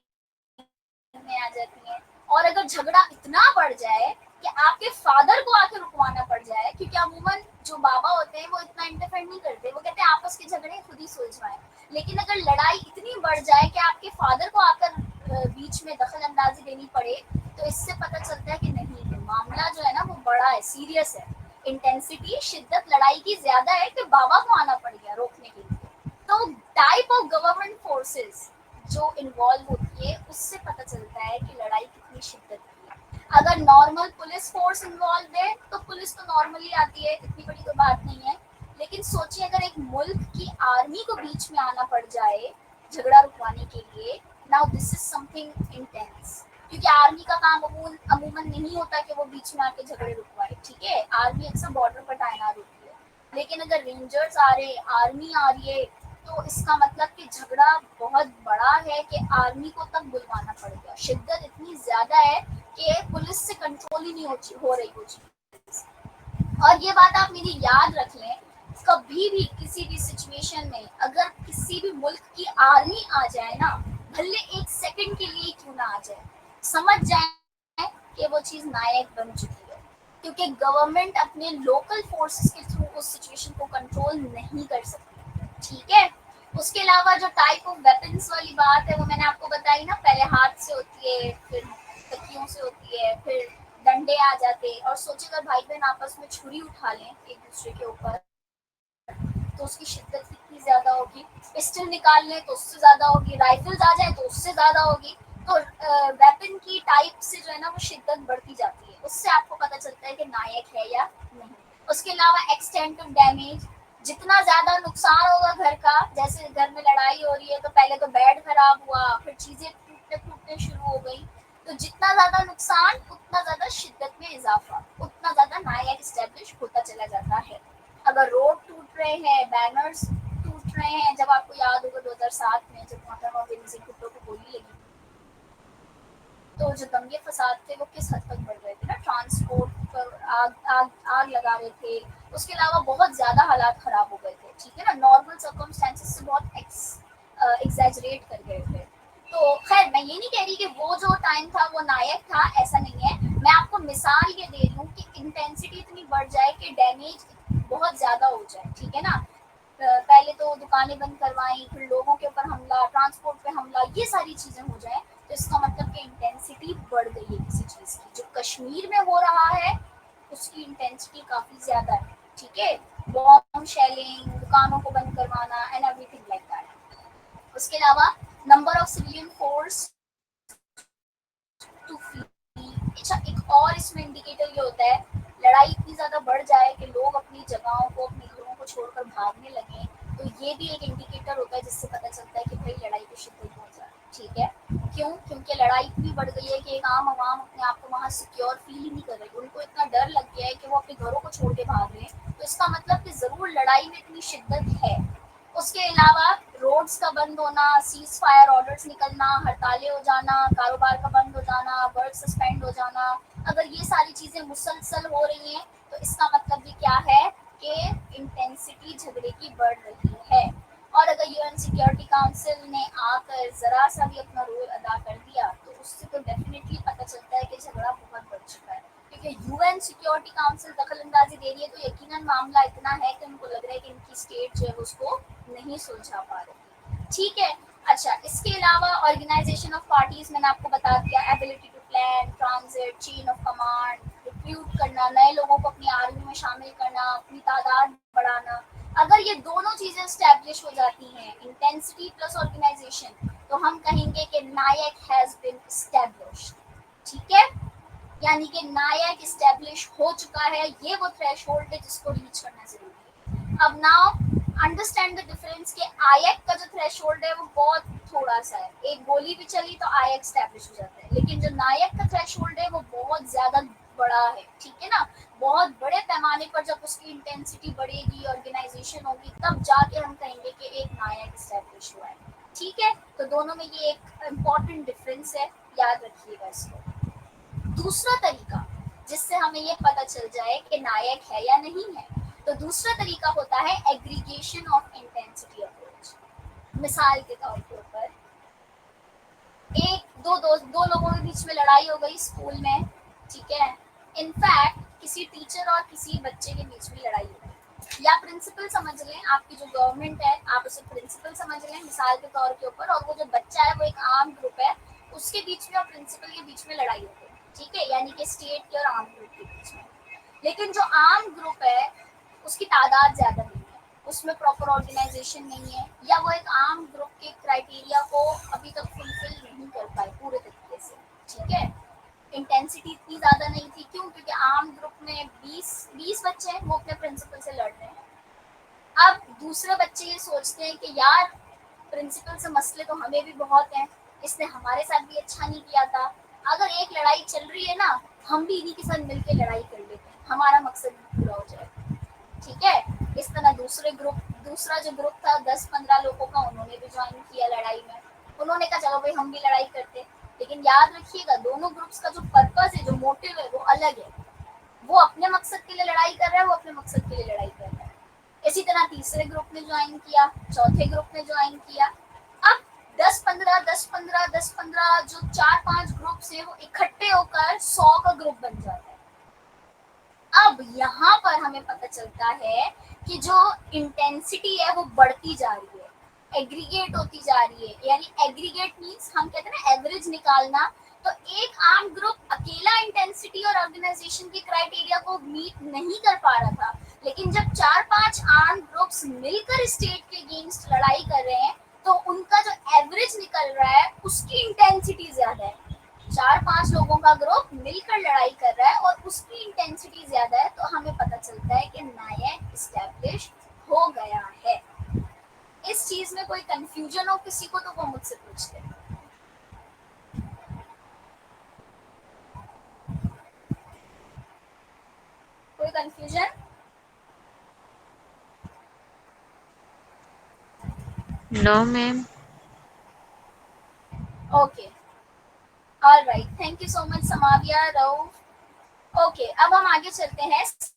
में आ जाती हैं। और अगर झगड़ा इतना बढ़ जाए कि आपके फादर को आके रुकवाना पड़ जाए, क्योंकि अमूमन जो बाबा होते हैं वो इतना इंटरफेयर नहीं करते, वो कहते हैं आपस के झगड़े खुद ही सुलझाएं। लेकिन अगर लड़ाई इतनी बढ़ जाए कि आपके फादर को आकर बीच में दखल अंदाजी देनी पड़े, तो इससे पता चलता है कि नहीं, मामला जो है ना वो बड़ा है, सीरियस है। इंटेंसिटी, शिद्दत लड़ाई की ज्यादा है कि बाबा को आना पड़ गया रोकने के लिए। तो टाइप ऑफ गवर्नमेंट फोर्सेस जो इन्वॉल्व होती है, उससे पता चलता है कि लड़ाई कितनी शिद्दत की है। अगर नॉर्मल पुलिस फोर्स इन्वॉल्व है तो पुलिस तो नॉर्मली आती है, इतनी बड़ी तो बात नहीं है। लेकिन सोचिए अगर एक मुल्क की आर्मी को बीच में आना पड़ जाए झगड़ा रुकवाने के लिए, now this is something intense. क्योंकि आर्मी का काम अमूमन नहीं होता कि वो बीच में आके झगड़े रुकवाए, ठीक है। आर्मी अक्सर बॉर्डर पर तैनात होती है। लेकिन अगर रेंजर्स आ रहे, आर्मी आ रही है, तो इसका मतलब कि झगड़ा बहुत बड़ा है कि आर्मी को तक बुलवाना पड़ गया। शिद्दत इतनी ज्यादा है कि पुलिस से कंट्रोल ही नहीं हो रही वो चीज। और ये बात आप मेरी याद रख लें, कभी भी किसी भी सिचुएशन में अगर किसी भी मुल्क की आर्मी आ जाए ना, भले एक सेकंड के लिए क्यों ना आ जाए, समझ जाए कि वो चीज नायक बन चुकी है। क्योंकि गवर्नमेंट अपने लोकल फोर्सेस के थ्रू उस सिचुएशन को कंट्रोल नहीं कर सकती, ठीक है। उसके अलावा जो टाइप ऑफ वेपन्स वाली बात है वो मैंने आपको बताई ना, पहले हाथ से होती है, फिर तकियों से होती है, फिर डंडे आ जाते हैं। और सोचिए अगर भाई बहन आपस में छुरी उठा लें एक दूसरे के ऊपर, तो उसकी शिद्दत कितनी ज्यादा होगी। पिस्टल निकाल लें तो उससे ज्यादा होगी, राइफल्स आ जाए तो उससे ज्यादा होगी। तो वेपन की टाइप से जो है ना वो शिद्दत बढ़ती जाती है, उससे आपको पता चलता है कि नायक है या नहीं। उसके अलावा एक्सटेंट ऑफ डैमेज, जितना ज्यादा नुकसान होगा घर का, जैसे घर में लड़ाई हो रही है तो पहले तो बेड खराब हुआ, फिर चीजें टूटने फूटने शुरू हो गई, तो जितना ज्यादा नुकसान उतना ज्यादा शिद्दत में इजाफा, उतना ज्यादा नायक स्टैब्लिश होता चला जाता है। अगर रोड टूट रहे हैं, बैनर्स टूट रहे हैं, जब आपको याद होगा 2007 में जब मोहतरमा बेनज़ीर भुट्टो को गोली लगी, तो जो दंगे फसाद थे वो किस हद तक बढ़ गए थे ना, ट्रांसपोर्ट पर आग लगा रहे थे। उसके अलावा बहुत ज्यादा हालात खराब हो गए थे, ठीक है ना, नॉर्मल सर्कमस्टेंसेस से बहुत एग्जैजरेट कर गए थे। तो खैर मैं ये नहीं कह रही कि वो जो टाइम था वो नायक था, ऐसा नहीं है। मैं आपको मिसाल ये दे रही हूँ कि इंटेंसिटी इतनी बढ़ जाए कि डैमेज बहुत ज्यादा हो जाए, ठीक है ना। पहले तो दुकानें बंद करवाई, फिर लोगों के ऊपर हमला, ट्रांसपोर्ट पे हमला, ये सारी चीजें हो जाए, तो इसका मतलब कि इंटेंसिटी बढ़ गई है किसी चीज की। जो कश्मीर में हो रहा है उसकी इंटेंसिटी काफी ज्यादा है, ठीक है। बॉम्ब शेलिंग, दुकानों को बंद करवाना एंड एवरीथिंग लाइक दैट। उसके अलावा number of civilian force to flee. अच्छा, एक और इसमें इंडिकेटर ये होता है, लड़ाई इतनी ज्यादा बढ़ जाए कि लोग अपनी जगहों को, अपने घरों को छोड़कर भागने लगे, तो ये भी एक इंडिकेटर होता है जिससे पता चलता है कि भाई लड़ाई की शिद्दत बहुत ज्यादा। ठीक है, क्यों? क्योंकि लड़ाई इतनी बढ़ गई है कि एक आम आवाम अपने आप को वहाँ सिक्योर फील ही नहीं कर रही, उनको इतना डर लग गया है कि वो अपने घरों को छोड़ के भाग रहे हैं। तो इसका मतलब कि जरूर लड़ाई में इतनी शिद्दत है। उसके अलावा रोड्स का बंद होना, सीज फायर ऑर्डर्स निकलना, हड़तालें हो जाना, कारोबार का बंद हो जाना, वर्क सस्पेंड हो जाना, अगर ये सारी चीजें मुसलसल हो रही हैं तो इसका मतलब भी क्या है कि इंटेंसिटी झगड़े की बढ़ रही है। और अगर यूएन सिक्योरिटी काउंसिल ने आकर जरा सा भी अपना रोल अदा कर दिया तो उससे तो डेफिनेटली पता चलता है कि झगड़ा बहुत बढ़ चुका है, क्योंकि यूएन सिक्योरिटी काउंसिल दखल अंदाजी दे रही है तो यकीनन मामला इतना है कि उनको लग रहा है कि इनकी स्टेट जो है उसको नहीं सुलझा पा रही। ठीक है, अच्छा, इसके अलावा ऑर्गेनाइजेशन ऑफ पार्टीज मैंने आपको बता दिया, ability to plan, transit, chain of command, recruit करना, नए लोगों को अपनी आर्मी में शामिल करना, अपनी तादाद बढ़ाना। अगर ये दोनों चीजें स्टैब्लिश हो जाती हैं, इंटेंसिटी प्लस ऑर्गेनाइजेशन, तो हम कहेंगे कि नायक हैज बीन एस्टैब्लिश्ड। ठीक है, यानी कि नायक स्टैब्लिश हो चुका है, ये वो थ्रेशोल्ड है जिसको रीच करना जरूरी है। अब नाउ अंडरस्टैंड द डिफरेंस के आयक का जो थ्रेशोल्ड है वो बहुत थोड़ा सा है, एक गोली भी चली तो आयक स्टैब्लिश हो जाता है, लेकिन जो नायक का थ्रेशोल्ड है वो बहुत ज्यादा बड़ा है। ठीक है ना, बहुत बड़े पैमाने पर जब उसकी इंटेंसिटी बढ़ेगी, ऑर्गेनाइजेशन होगी, तब जाके हम कहेंगे कि एक नायक स्टैब्लिश हुआ है। ठीक है, तो दोनों में ये एक इम्पॉर्टेंट डिफरेंस है, याद रखिएगा इसको। दूसरा तरीका जिससे हमें ये पता चल जाए कि नायक है या नहीं है, तो दूसरा तरीका होता है एग्रीगेशन ऑफ इंटेंसिटी अप्रोच। मिसाल के तौर के ऊपर दो लोगों के बीच में लड़ाई हो गई स्कूल में। ठीक है, इनफैक्ट किसी टीचर और किसी बच्चे के बीच में लड़ाई हो गई, या प्रिंसिपल समझ लें, आपकी जो गवर्नमेंट है आप उसे प्रिंसिपल समझ लें मिसाल के तौर के ऊपर, और वो जो बच्चा है वो एक आर्म ग्रुप है, उसके बीच में और प्रिंसिपल के बीच में लड़ाई हो गई। ठीक है, यानी कि स्टेट के और आर्म ग्रुप के बीच में। लेकिन जो आर्म ग्रुप है उसकी तादाद ज्यादा नहीं है, उसमें प्रॉपर ऑर्गेनाइजेशन नहीं है, या वो एक आर्म ग्रुप के क्राइटेरिया को अभी तक फुलफिल नहीं कर पाए पूरे तरीके से। ठीक है, इंटेंसिटी इतनी ज्यादा नहीं थी, क्यों? क्योंकि आर्म ग्रुप में 20 बच्चे हैं, वो अपने प्रिंसिपल से लड़ रहे हैं। अब दूसरे बच्चे ये सोचते हैं कि यार प्रिंसिपल से मसले तो हमें भी बहुत हैं, इसने हमारे साथ भी अच्छा नहीं किया था, अगर एक लड़ाई चल रही है ना, हम भी इन्हीं के साथ मिलकर लड़ाई कर लेते हैं, हमारा मकसद भी पूरा हो जाएगा। ठीक है, इस तरह दूसरा जो ग्रुप था 10-15 लोगों का, उन्होंने भी ज्वाइन किया लड़ाई में, उन्होंने कहा चलो भाई हम भी लड़ाई करते। लेकिन याद रखिएगा दोनों ग्रुप्स का जो पर्पस है, जो मोटिव है, वो अलग है। वो अपने मकसद के लिए लड़ाई कर रहा है, वो अपने मकसद के लिए लड़ाई कर रहा है। इसी तरह तीसरे ग्रुप ने ज्वाइन किया, चौथे ग्रुप ने ज्वाइन किया। अब 10-15 जो 4-5 ग्रुप्स हैं वो इकट्ठे होकर 100 का ग्रुप बन जाता है। अब यहाँ पर हमें पता चलता है कि जो इंटेंसिटी है वो बढ़ती जा रही है, एग्रीगेट होती जा रही है। यानी एग्रीगेट मींस हम कहते हैं ना एवरेज निकालना, तो एक आर्म ग्रुप अकेला इंटेंसिटी और ऑर्गेनाइजेशन के क्राइटेरिया को मीट नहीं कर पा रहा था, लेकिन जब 4-5 आर्म ग्रुप्स मिलकर स्टेट के अगेंस्ट लड़ाई कर रहे हैं तो उनका जो एवरेज निकल रहा है उसकी इंटेंसिटी ज्यादा है। 4-5 लोगों का ग्रुप मिलकर लड़ाई कर रहा है और उसकी इंटेंसिटी ज्यादा है, तो हमें पता चलता है कि नायक एस्टैब्लिश हो गया है। इस चीज में कोई कंफ्यूजन हो किसी को तो वो मुझसे पूछ ले। कोई confusion? No ma'am. Okay, alright, thank you so much Samavia, Rauf. Okay, अब हम आगे चलते हैं सपोर्ट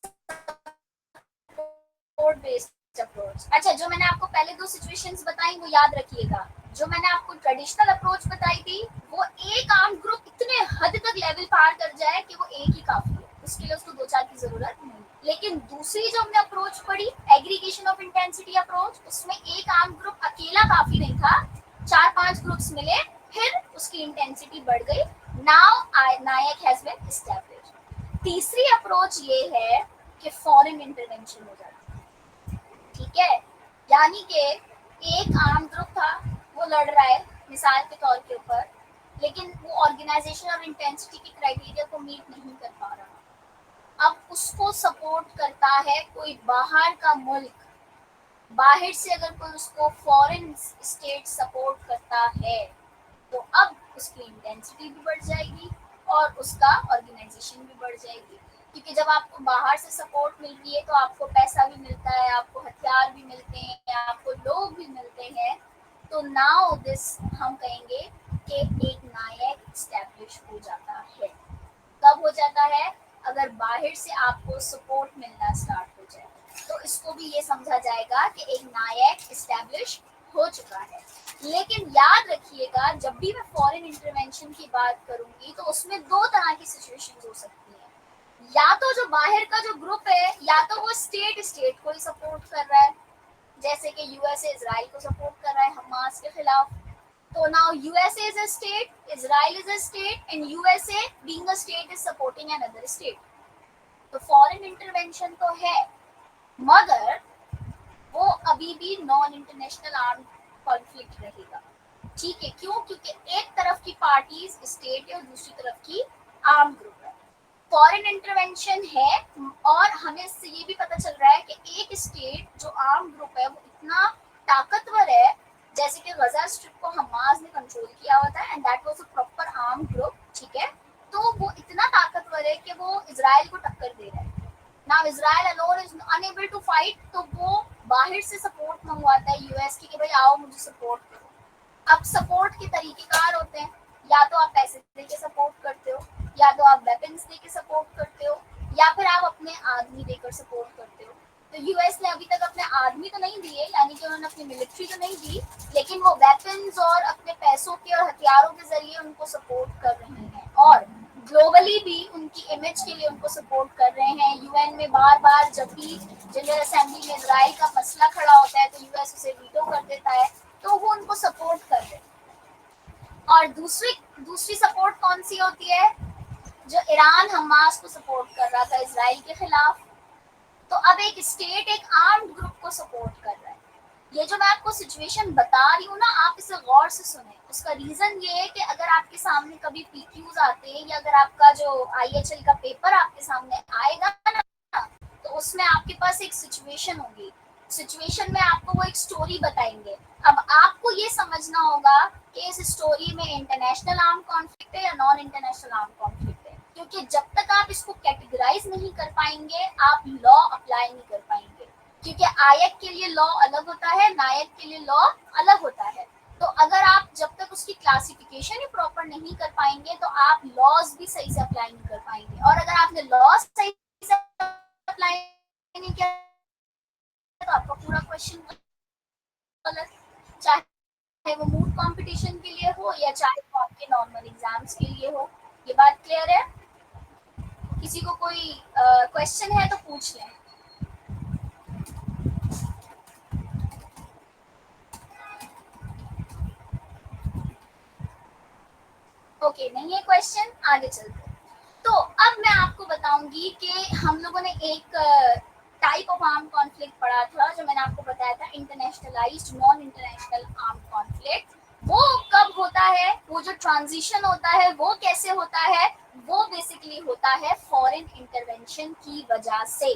बेस्ड अप्रोच। अच्छा, जो मैंने आपको पहले दो सिचुएशंस बताई वो याद रखिएगा। जो मैंने आपको ट्रेडिशनल अप्रोच बताई थी वो एक आर्म ग्रुप इतने हद तक लेवल पार कर जाए कि वो एक ही काफी है, उसके लिए उसको 2-4 की जरूरत नहीं। लेकिन दूसरी जो हमने अप्रोच पढ़ी, एग्रीगेशन ऑफ इंटेंसिटी अप्रोच, उसमें एक आर्म ग्रुप अकेला काफी नहीं था, 4-5 ग्रुप्स मिले, फिर उसकी इंटेंसिटी बढ़ गई। Now NIAC has been established. तीसरी अप्रोच ये है कि फॉरेन इंटरवेंशन हो जाता है। ठीक है, यानी कि एक आर्म ग्रुप था, वो लड़ रहा है मिसाल के तौर के ऊपर, लेकिन वो ऑर्गेनाइजेशन और इंटेंसिटी के क्राइटेरिया को मीट नहीं कर पा रहा। अब उसको सपोर्ट करता है कोई बाहर का मुल्क, बाहर से अगर कोई उसको फॉरेन स्टेट सपोर्ट करता है तो अब उसकी इंटेंसिटी भी बढ़ जाएगी और उसका ऑर्गेनाइजेशन भी बढ़ जाएगी, क्योंकि जब आपको बाहर से सपोर्ट मिल रही है तो आपको पैसा भी मिलता है, आपको हथियार भी मिलते हैं, आपको लोग भी मिलते हैं। तो नाउ दिस हम कहेंगे कि एक नायक स्टैब्लिश हो जाता है। कब हो जाता है? अगर बाहर से आपको सपोर्ट मिलना स्टार्ट हो जाए तो इसको भी ये समझा जाएगा कि एक नायक इस्टेब्लिश हो चुका है। लेकिन याद रखिएगा, जब भी मैं फॉरेन इंटरवेंशन की बात करूंगी तो उसमें दो तरह की सिचुएशंस हो सकती हैं। या तो जो बाहर का जो ग्रुप है, या तो वो स्टेट को ही सपोर्ट कर रहा है, जैसे कि यूएसए इजराइल को सपोर्ट कर रहा है हमास के खिलाफ। So now USA is a state, Israel is a state, and USA being a state is supporting another state. तो फॉरेन इंटरवेंशन तो है, मगर वो अभी भी नॉन इंटरनेशनल आर्म कॉन्फ्लिक्ट रहेगा। ठीक है, क्यों? क्योंकि एक तरफ की पार्टीज स्टेट है और दूसरी तरफ की आर्म ग्रुप है। फॉरेन इंटरवेंशन है और हमें इससे ये भी पता चल रहा है कि एक स्टेट जो आर्म ग्रुप है वो इतना ताकतवर है, जैसे कि गजा स्ट्रिप को हमास ने कंट्रोल किया हुआ था and that was a proper arm group. ठीक है, तो वो इतना ताकतवर है कि वो इजराइल को टक्कर दे रहा है। Now Israel alone is unable to fight, तो वो बाहर से सपोर्ट मंगवाता है यूएस की कि भाई आओ मुझे सपोर्ट करो। अब सपोर्ट के तरीकेकार होते हैं, या तो आप पैसे दे के सपोर्ट करते हो, या तो आप वेपन्स दे के सपोर्ट करते हो, या फिर आप अपने आदमी देकर सपोर्ट करते हो। तो यूएस ने अभी तक अपने आदमी तो नहीं दिए, यानी कि उन्होंने अपनी मिलिट्री तो नहीं दी, लेकिन वो वेपन्स और अपने पैसों के और हथियारों के जरिए उनको सपोर्ट कर रहे हैं और ग्लोबली भी उनकी इमेज के लिए उनको सपोर्ट कर रहे हैं। यूएन में बार बार जब भी जनरल असेंबली में इजराइल का मसला खड़ा होता है तो यूएस उसे वीटो कर देता है, तो वो उनको सपोर्ट कर रहे हैं। और दूसरी सपोर्ट कौन सी होती है? जो ईरान हमास को सपोर्ट कर रहा था इजराइल के खिलाफ, तो अब एक स्टेट एक आर्म्ड ग्रुप को सपोर्ट कर रहा है। ये जो मैं आपको सिचुएशन बता रही हूँ ना, आप इसे गौर से सुने। उसका रीजन ये है कि अगर आपके सामने कभी पीक्यूज आते हैं या अगर आपका जो आईएचएल का पेपर आपके सामने आएगा ना, तो उसमें आपके पास एक सिचुएशन होगी। सिचुएशन में आपको वो एक स्टोरी बताएंगे। अब आपको ये समझना होगा कि इस स्टोरी में इंटरनेशनल आर्म कॉन्फ्लिक्ट है या नॉन इंटरनेशनल आर्म कॉन्फ्लिक्ट है, क्योंकि जब तक आप इसको कैटेगराइज नहीं कर पाएंगे आप लॉ अप्लाई नहीं कर पाएंगे। क्योंकि आयक के लिए लॉ अलग होता है, नायक के लिए लॉ अलग होता है। तो अगर आप जब तक उसकी क्लासिफिकेशन ही प्रॉपर नहीं कर पाएंगे तो आप लॉज भी सही से अप्लाई नहीं कर पाएंगे। और अगर आपने लॉज सही से अप्लाई नहीं किया तो आपका पूरा क्वेश्चन गलत, चाहे वो मूड कंपटीशन के लिए हो या चाहे वो आपके नॉर्मल एग्जाम्स के लिए हो। ये बात क्लियर है? किसी को कोई क्वेश्चन है तो पूछ लें। ओके, नहीं है क्वेश्चन, आगे चलते हैं। तो अब मैं आपको बताऊंगी कि हम लोगों ने एक टाइप ऑफ आर्म कॉन्फ्लिक्ट पढ़ा था, जो मैंने आपको बताया था internationalised non international arm conflict. वो कब होता है, वो जो ट्रांजिशन होता है वो कैसे होता है? वो बेसिकली होता है फॉरेन इंटरवेंशन की वजह से।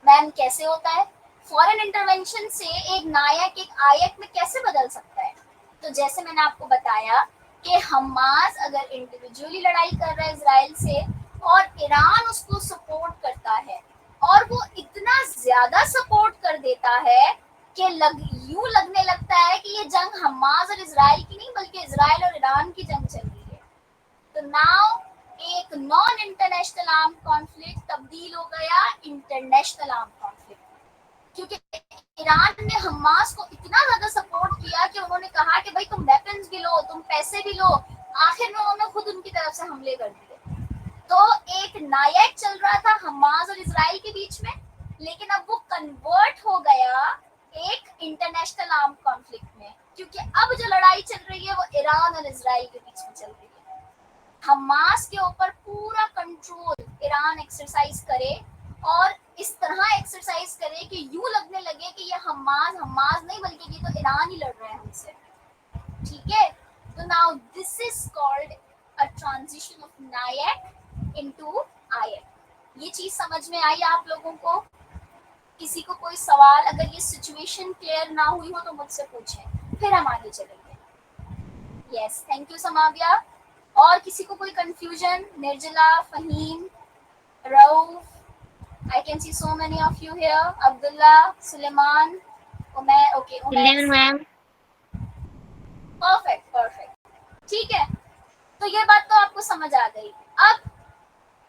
मैम कैसे होता है? फॉरेन इंटरवेंशन से एक नायक एक आयक में कैसे बदल सकता है? तो जैसे मैंने आपको बताया कि हमास अगर इंडिविजुअली लड़ाई कर रहा है इजराइल से और ईरान उसको सपोर्ट करता है और वो इतना ज्यादा सपोर्ट कर देता है कि यूं लगने लगता है कि ये जंग हमास और इजराइल की नहीं बल्कि इजराइल और ईरान की जंग चल रही है। तो नाउ एक नॉन इंटरनेशनल आर्म कॉन्फ्लिक्ट तब्दील हो गया इंटरनेशनल आर्म कॉन्फ्लिक्ट, क्योंकि ईरान ने हमास को इतना ज्यादा सपोर्ट किया कि उन्होंने कहा कि भाई तुम वेपन्स भी लो, तुम पैसे भी लो। आखिर में उन्होंने खुद उनकी तरफ से हमले कर दिए। तो एक नायक चल रहा था हमास और इजराइल के बीच में, लेकिन अब वो कन्वर्ट हो गया एक इंटरनेशनल आर्म कॉन्फ्लिक्ट में, क्योंकि अब जो लड़ाई चल रही है वो ईरान और इजराइल के बीच में चल रही है। हमास के ऊपर पूरा कंट्रोल ईरान एक्सरसाइज करे और इस तरह एक्सरसाइज करे कि यूं लगने लगे कि ये हमास नहीं बल्कि ये तो ईरान ही लड़ रहे हैं हमसे। ठीक है, तो now this is called a transition of NIAC into IAC. ये चीज समझ में आई आप लोगों को? किसी को कोई सवाल, अगर ये सिचुएशन क्लियर ना हुई हो तो मुझसे पूछें, फिर हम आगे चलेंगे। Yes, thank you Samavya. और किसी को कोई confusion? Nirjala, Fahim, Rauf, I can see so many of you here. Abdullah, Suleiman, Umair, okay, clear Umair. Ma'am. Perfect. ठीक है, तो ये बात तो आपको समझ आ गई। अब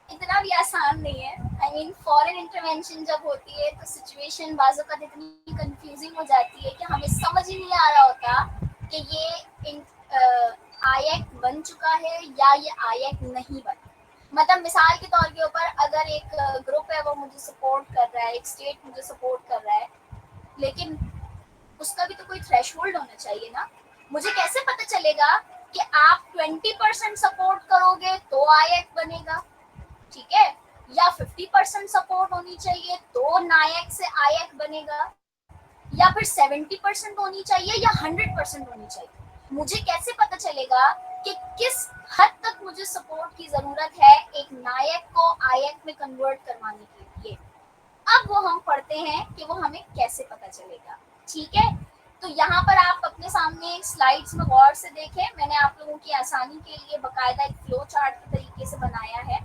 इतना भी आसान नहीं है। I mean, फॉरेन इंटरवेंशन जब होती है तो सिचुएशन बाज़ों का इतनी कंफ्यूजिंग हो जाती है कि हमें समझ ही नहीं आ रहा होता कि ये आयक बन चुका है या ये आयक नहीं बना। मतलब मिसाल के तौर के ऊपर अगर एक ग्रुप है वो मुझे सपोर्ट कर रहा है, एक स्टेट मुझे सपोर्ट कर रहा है, लेकिन उसका भी तो कोई थ्रेशोल्ड होना चाहिए ना। मुझे कैसे पता चलेगा कि आप 20% सपोर्ट करोगे तो आयक बनेगा, ठीक है, या 50% सपोर्ट होनी चाहिए तो नायक से आयक बनेगा, या फिर 70% होनी चाहिए या 100% होनी चाहिए? मुझे कैसे पता चलेगा कि किस हद तक मुझे सपोर्ट की जरूरत है एक नायक को आयक में कन्वर्ट करवाने के लिए? अब वो हम पढ़ते हैं कि वो हमें कैसे पता चलेगा, ठीक है। तो यहाँ पर आप अपने सामने स्लाइड्स में गौर से देखें, मैंने आप लोगों की आसानी के लिए बकायदा एक फ्लो चार्ट के तरीके से बनाया है।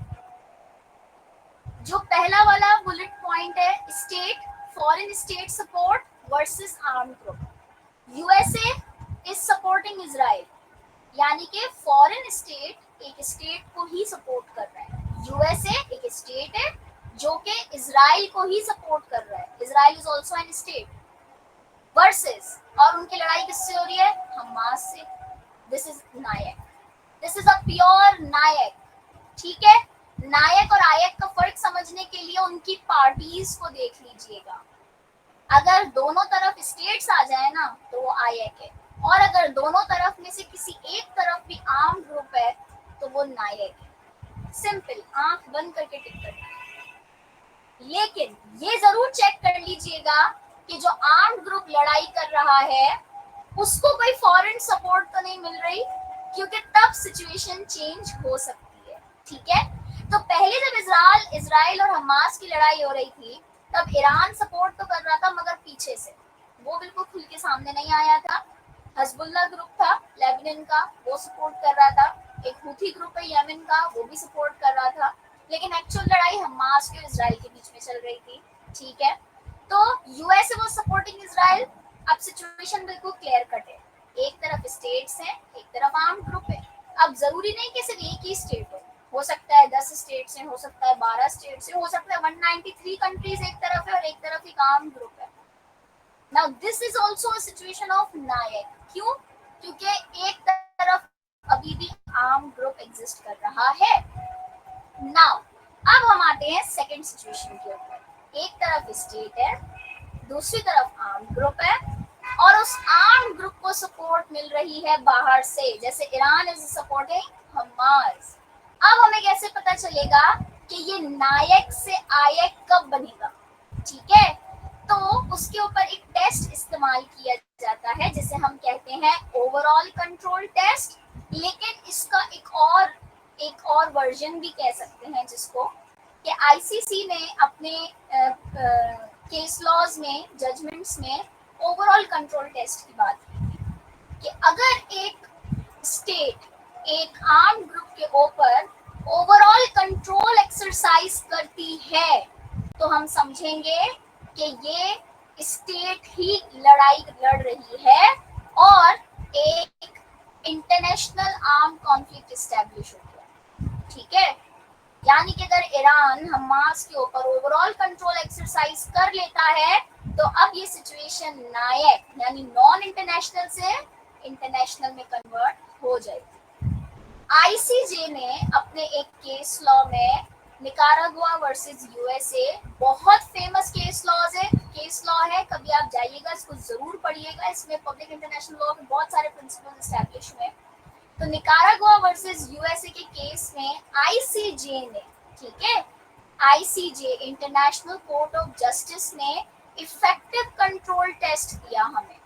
जो पहला वाला बुलेट पॉइंट है, state, foreign state support versus arm group. USA is supporting Israel, यानी कि फॉरेन स्टेट एक स्टेट को ही सपोर्ट कर रहा है। यूएसए एक स्टेट है जो कि इजराइल को ही सपोर्ट कर रहा है। Israel is also an state. Versus, और उनकी लड़ाई किससे हो रही है? हमास से। This is NIAC, this is a pure NIAC, ठीक है। नायक और आयक का फर्क समझने के लिए उनकी पार्टीज को देख लीजिएगा। अगर दोनों तरफ स्टेट्स आ जाए ना तो वो आयक है, और अगर दोनों तरफ में से किसी एक तरफ भी आर्म ग्रुप है तो वो नायक है। सिंपल, आंख बंद करके टिक करना। लेकिन ये जरूर चेक कर लीजिएगा कि जो आर्म ग्रुप लड़ाई कर रहा है उसको कोई फॉरेन सपोर्ट तो नहीं मिल रही, क्योंकि तब सिचुएशन चेंज हो सकती है, ठीक है। तो पहले जब इजराइल और हमास की लड़ाई हो रही थी तब ईरान सपोर्ट तो कर रहा था, मगर पीछे से, वो बिल्कुल खुल के सामने नहीं आया था। हजबुल्ला ग्रुप था लेबनान का, वो सपोर्ट कर रहा था। एक हुथी ग्रुप है यमन का, वो भी सपोर्ट कर रहा था। लेकिन एक्चुअल लड़ाई हमास और इजराइल के बीच में चल रही थी, ठीक है। तो यूएस वाज सपोर्टिंग इजराइल। अब सिचुएशन बिल्कुल क्लियर कट है, एक तरफ स्टेट्स हैं, एक तरफ आर्म ग्रुप है। अब जरूरी नहीं कि सिर्फ एक ही स्टेट हो सकता है 10 स्टेट्स हैं, हो सकता है 12 स्टेट्स हैं, हो सकता है 193 कंट्रीज एक तरफ है और एक तरफ एक आर्म ग्रुप है। Now this is also a situation of NIAC. क्यों? क्योंकि एक तरफ अभी भी आर्म ग्रुप एग्जिस्ट कर रहा है। नाउ अब हम आते हैं सेकंड सिचुएशन के ऊपर। एक तरफ स्टेट है, दूसरी तरफ आर्म ग्रुप है, और उस आर्म ग्रुप को सपोर्ट मिल रही है बाहर से, जैसे ईरान इज सपोर्टिंग हमास। अब हमें कैसे पता चलेगा कि ये नायक से आयक कब बनेगा, ठीक है। तो उसके ऊपर एक टेस्ट इस्तेमाल किया जाता है जिसे हम कहते हैं ओवरऑल कंट्रोल टेस्ट। लेकिन इसका एक और वर्जन भी कह सकते हैं, जिसको कि आईसीसी ने अपने केस लॉज में, जजमेंट्स में ओवरऑल कंट्रोल टेस्ट की बात की कि अगर एक स्टेट एक आर्म ग्रुप के ऊपर ओवरऑल कंट्रोल एक्सरसाइज करती है तो हम समझेंगे कि ये स्टेट ही लड़ाई लड़ रही है और एक इंटरनेशनल आर्म कॉन्फ्लिक्ट एस्टैब्लिश हो गया, ठीक है। यानी कि अगर ईरान हमास के ऊपर ओवरऑल कंट्रोल एक्सरसाइज कर लेता है तो अब ये सिचुएशन नायक यानी नॉन इंटरनेशनल से इंटरनेशनल में कन्वर्ट हो जाएगी। आईसीजे ने अपने एक केस लॉ में निकारागुआ वर्सेस यूएसए, बहुत फेमस केस लॉ है, कभी आप जाइएगा इसको जरूर पढ़िएगा। इसमें पब्लिक इंटरनेशनल लॉ के बहुत सारे प्रिंसिपल एस्टैब्लिश हुए। तो निकारागुआ वर्सेस यूएसए के केस में आईसीजे ने, ठीक है, ICJ international court of justice ने इफेक्टिव कंट्रोल टेस्ट दिया हमें।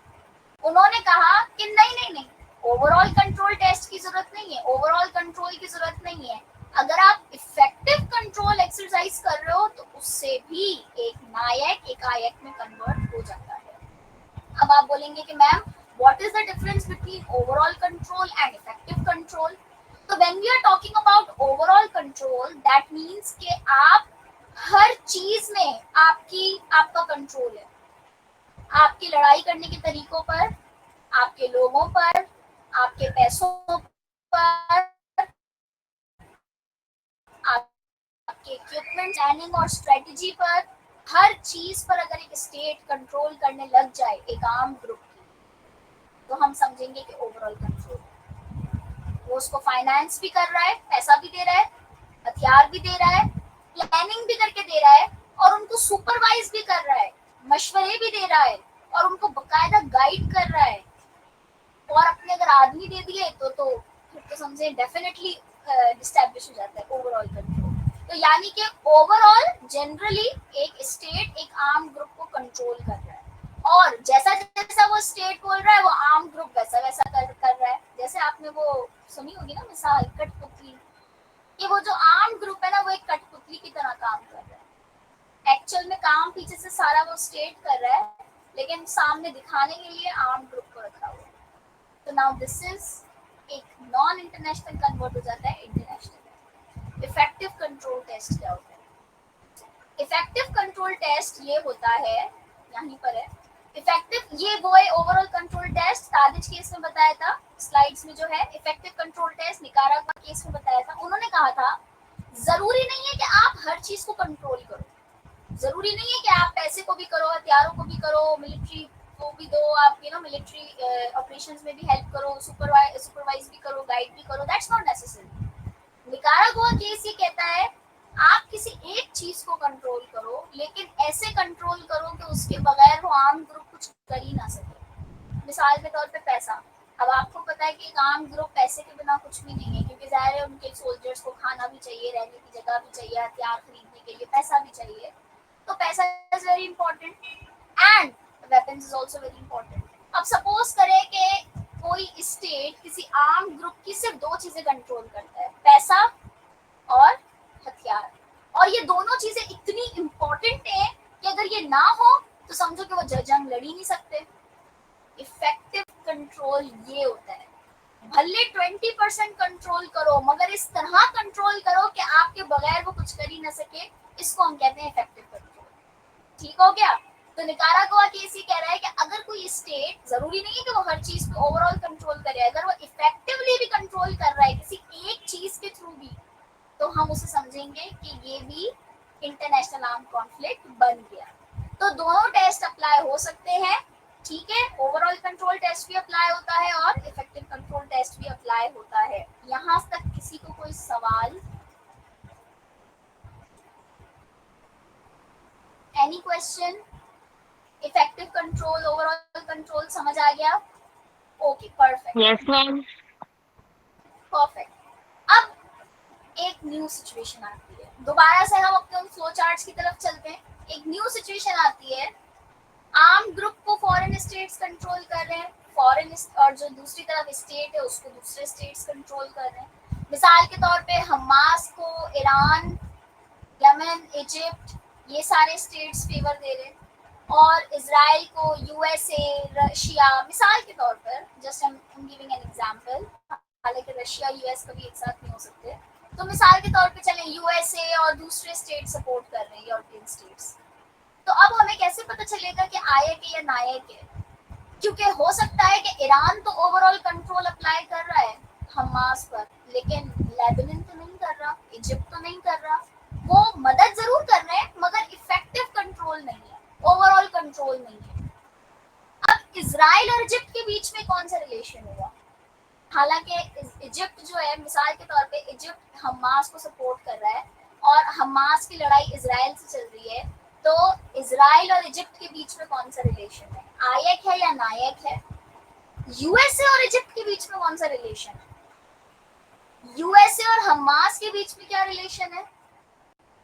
उन्होंने कहा कि नहीं, ओवरऑल कंट्रोल टेस्ट जरूरत नहीं है, ओवरऑल कंट्रोल की जरूरत नहीं है। अगर आप इफेक्टिव कंट्रोल एक्सरसाइज कर रहे हो तो उससे भी एक नायक एक आयक में कन्वर्ट हो जाता है। अब आप बोलेंगे कि ma'am what is the difference between overall control and effective control? तो when we are talking about overall control, that means कि आप हर चीज में आपका कंट्रोल है। आपकी लड़ाई करने के तरीकों पर, आपके लोगों पर, आपके पैसों पर, आपके इक्विपमेंट प्लानिंग और स्ट्रेटजी पर, हर चीज पर अगर एक स्टेट कंट्रोल करने लग जाए एक आर्म ग्रुप की, तो हम समझेंगे कि ओवरऑल कंट्रोल। वो उसको फाइनेंस भी कर रहा है, पैसा भी दे रहा है, हथियार भी दे रहा है, प्लानिंग भी करके दे रहा है, और उनको सुपरवाइज भी कर रहा है, मशवरे भी दे रहा है, और उनको बकायदा गाइड कर रहा है। और अपने अगर आदमी दे दिए तो फिर तो समझे डेफिनेटली डिस्टैब्लिश हो जाता है ओवरऑल कंट्रोल। तो यानी कि ओवरऑल जनरली एक स्टेट एक आर्म ग्रुप को कंट्रोल कर रहा है, और जैसा जैसा वो स्टेट बोल रहा है वो आर्म ग्रुप वैसा वैसा कर रहा है। जैसे आपने वो सुनी होगी ना मिसाल कठपुतली, कि वो जो आर्म ग्रुप है ना वो एक कठपुतली की तरह काम कर रहा है। एक्चुअल में काम पीछे से सारा वो स्टेट कर रहा है, लेकिन सामने दिखाने के लिए आर्म ग्रुप को रखा हुआ है। तो नाउ दिस इज एक नॉन इंटरनेशनल कन्वर्ट हो जाता है इंटरनेशनल। इफेक्टिव कंट्रोल टेस्ट क्या होता है? इफेक्टिव कंट्रोल टेस्ट ये होता है, यहीं पर है इफेक्टिव, ये वो है overall control test Tadic case में बताया था स्लाइड्स में जो है। Effective control test Nicaragua case में बताया था। उन्होंने कहा था जरूरी नहीं है कि आप हर चीज को कंट्रोल करो, जरूरी नहीं है कि आप पैसे को भी करो, हथियारों को भी करो, मिलिट्री को भी दो, आप मिलिट्री ऑपरेशंस में भी हेल्प करो, सुपरवाइज भी करो, गाइड भी करो, that's not necessary. Nicaragua case ये कहता है आप किसी एक चीज को कंट्रोल करो, लेकिन ऐसे कंट्रोल करो कि उसके बगैर वो आर्म ग्रुप कुछ कर ही ना सके। मिसाल के तौर पे पैसा। अब आपको पता है कि एक आर्म ग्रुप पैसे के बिना कुछ भी नहीं है, क्योंकि जाहिर है उनके सोल्जर्स को खाना भी चाहिए, रहने की जगह भी चाहिए, हथियार खरीदने के लिए पैसा भी चाहिए। तो पैसा is very important and weapons is also very important. अब सपोज करें कि कोई स्टेट किसी आर्म ग्रुप की सिर्फ दो चीजें कंट्रोल करता है, पैसा और हथियार, और ये दोनों चीजें इतनी इंपॉर्टेंट है कि अगर ये ना हो तो समझो कि वो जंग लड़ ही नहीं सकते। इफेक्टिव कंट्रोल ये होता है, भले 20% कंट्रोल करो मगर इस तरह कंट्रोल करो कि आपके बगैर वो कुछ कर ही ना सके, इसको हम कहते हैं इफेक्टिव कंट्रोल। ठीक हो गया? तो निकारागुआ केस ये कह रहा है कि अगर कोई स्टेट, जरूरी नहीं है कि वो हर चीज को ओवरऑल कंट्रोल करे, अगर वो इफेक्टिवली भी कंट्रोल कर रहा है किसी एक चीज के थ्रू भी, तो हम उसे समझेंगे कि ये भी इंटरनेशनल आर्म कॉन्फ्लिक्ट बन गया। तो दोनों टेस्ट अप्लाई हो सकते हैं, ठीक है? ओवरऑल कंट्रोल टेस्ट भी अप्लाई होता है और इफेक्टिव कंट्रोल टेस्ट भी अप्लाई होता है। यहाँ तक किसी को कोई सवाल? Any question? Effective control, overall control समझ आ गया? Okay, perfect. Yes ma'am. Perfect. अब एक न्यू सिचुएशन आती है, दोबारा से हम अपने उन फ्लो चार्ट्स की तरफ चलते हैं। एक न्यू सिचुएशन आती है, आर्म ग्रुप को फॉरेन स्टेट्स कंट्रोल कर रहे हैं, फॉरेन और जो दूसरी तरफ स्टेट है उसको दूसरे स्टेट्स कंट्रोल कर रहे हैं। मिसाल के तौर पे हमास को ईरान, यमन, इजिप्ट, ये सारे स्टेट्स फेवर दे रहे हैं, और इजराइल को यूएसए, रशिया, मिसाल के तौर पर, just I am giving an example, हालांकि रशिया यूएस कभी एक साथ नहीं हो सकते, तो मिसाल के तौर पे चले यूएसए और दूसरे स्टेट सपोर्ट कर रहे हैं, यूरोपियन स्टेट्स। तो अब हमें कैसे पता चलेगा कि आयक है या नायक है? क्योंकि हो सकता है कि ईरान तो ओवरऑल कंट्रोल अप्लाई कर रहा है हमास पर, लेकिन लेबनान तो नहीं कर रहा, इजिप्ट तो नहीं कर रहा। वो मदद जरूर कर रहे हैं मगर इफेक्टिव कंट्रोल नहीं है, ओवरऑल कंट्रोल नहीं है। अब इजराइल और इजिप्ट के बीच में कौन सा रिलेशन हुआ? हालांकि इजिप्ट जो है, मिसाल के तौर पे इजिप्ट हमास को सपोर्ट कर रहा है और हमास की लड़ाई इजराइल से चल रही है, तो इजराइल और इजिप्ट के बीच में कौन सा रिलेशन है? आयक है या नायक है? यूएसए और इजिप्ट के बीच में कौन सा रिलेशन है? यूएसए और हमास के बीच में क्या रिलेशन है?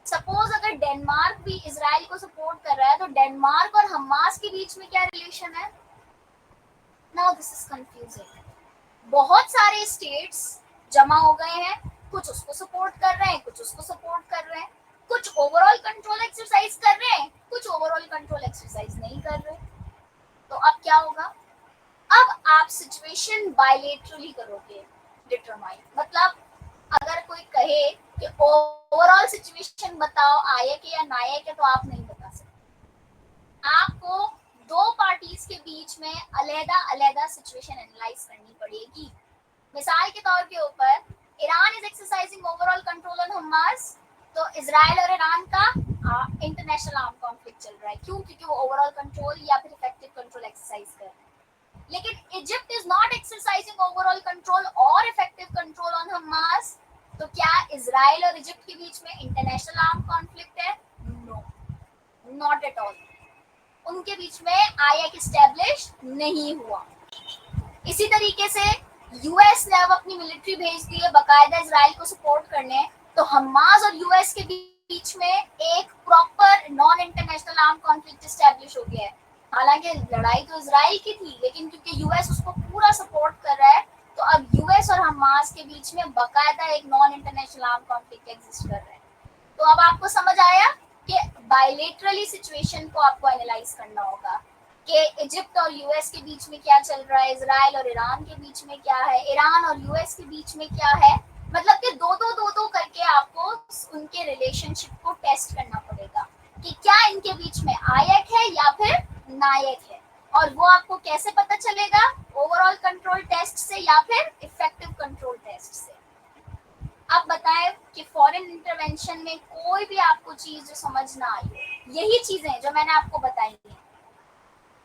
सपोज अगर डेनमार्क भी इजराइल को सपोर्ट कर रहा है, तो डेनमार्क और हमास के बीच में क्या रिलेशन है? Now this is confusing. बहुत सारे स्टेट्स जमा हो गए हैं, कुछ उसको सपोर्ट कर रहे हैं, कुछ उसको सपोर्ट कर रहे हैं, कुछ ओवरऑल कंट्रोल एक्सरसाइज कर रहे हैं, कुछ ओवरऑल कंट्रोल एक्सरसाइज नहीं कर रहे। तो अब क्या होगा, अब आप सिचुएशन बायलेटरली करोगे डिटरमाइन। मतलब अगर कोई कहे कि ओवरऑल सिचुएशन बताओ आयक है या नायक है, तो आप नहीं बता सकते। आपको दो पार्टीज के बीच में अलहदा अलहदा सिचुएशन एनालाइज करनी पड़ेगी। मिसाल के तौर के ऊपर Iran is exercising overall control on Hamas, तो इजराइल और ईरान का इंटरनेशनल आर्म कॉन्फ्लिक्ट चल रहा है। क्यों? क्योंकि वो ओवरऑल कंट्रोल या फिर इफेक्टिव कंट्रोल एक्सरसाइज कर रहे हैं। लेकिन Egypt is not exercising overall control और इफेक्टिव कंट्रोल ऑन हमास, तो क्या इजराइल और इजिप्ट के बीच में इंटरनेशनल आर्म कॉन्फ्लिक्ट है? No, not at all. उनके बीच में आईएक एस्टेब्लिश नहीं हुआ। इसी तरीके से यूएस ने अब अपनी मिलिट्री भेज दी है बाकायदा इजराइल को सपोर्ट करने, तो हमास और यूएस के बीच में एक proper noun international arm conflict establish हो गया है। हालांकि लड़ाई तो इजराइल की थी, लेकिन क्योंकि यूएस उसको पूरा सपोर्ट कर रहा है, तो अब यूएस और हमास के बीच में बाकायदा एक non international arm conflict exist कर रहा है। तो अब आपको समझ आया कि बायलेटरली सिचुएशन को आपको एनालाइज करना होगा कि इजिप्ट और यूएस के बीच में क्या चल रहा है, इजराइल और ईरान के बीच में क्या है, ईरान और यूएस के बीच में क्या है। मतलब कि दो करके आपको उनके रिलेशनशिप को टेस्ट करना पड़ेगा कि क्या इनके बीच में आयक है या फिर नायक है। और वो आपको कैसे पता चलेगा? ओवरऑल कंट्रोल टेस्ट से या फिर इफेक्टिव कंट्रोल टेस्ट से। अब बताएं कि फॉरेन इंटरवेंशन में कोई भी आपको चीज जो समझ ना आई, यही चीजें जो मैंने आपको बताई हैं।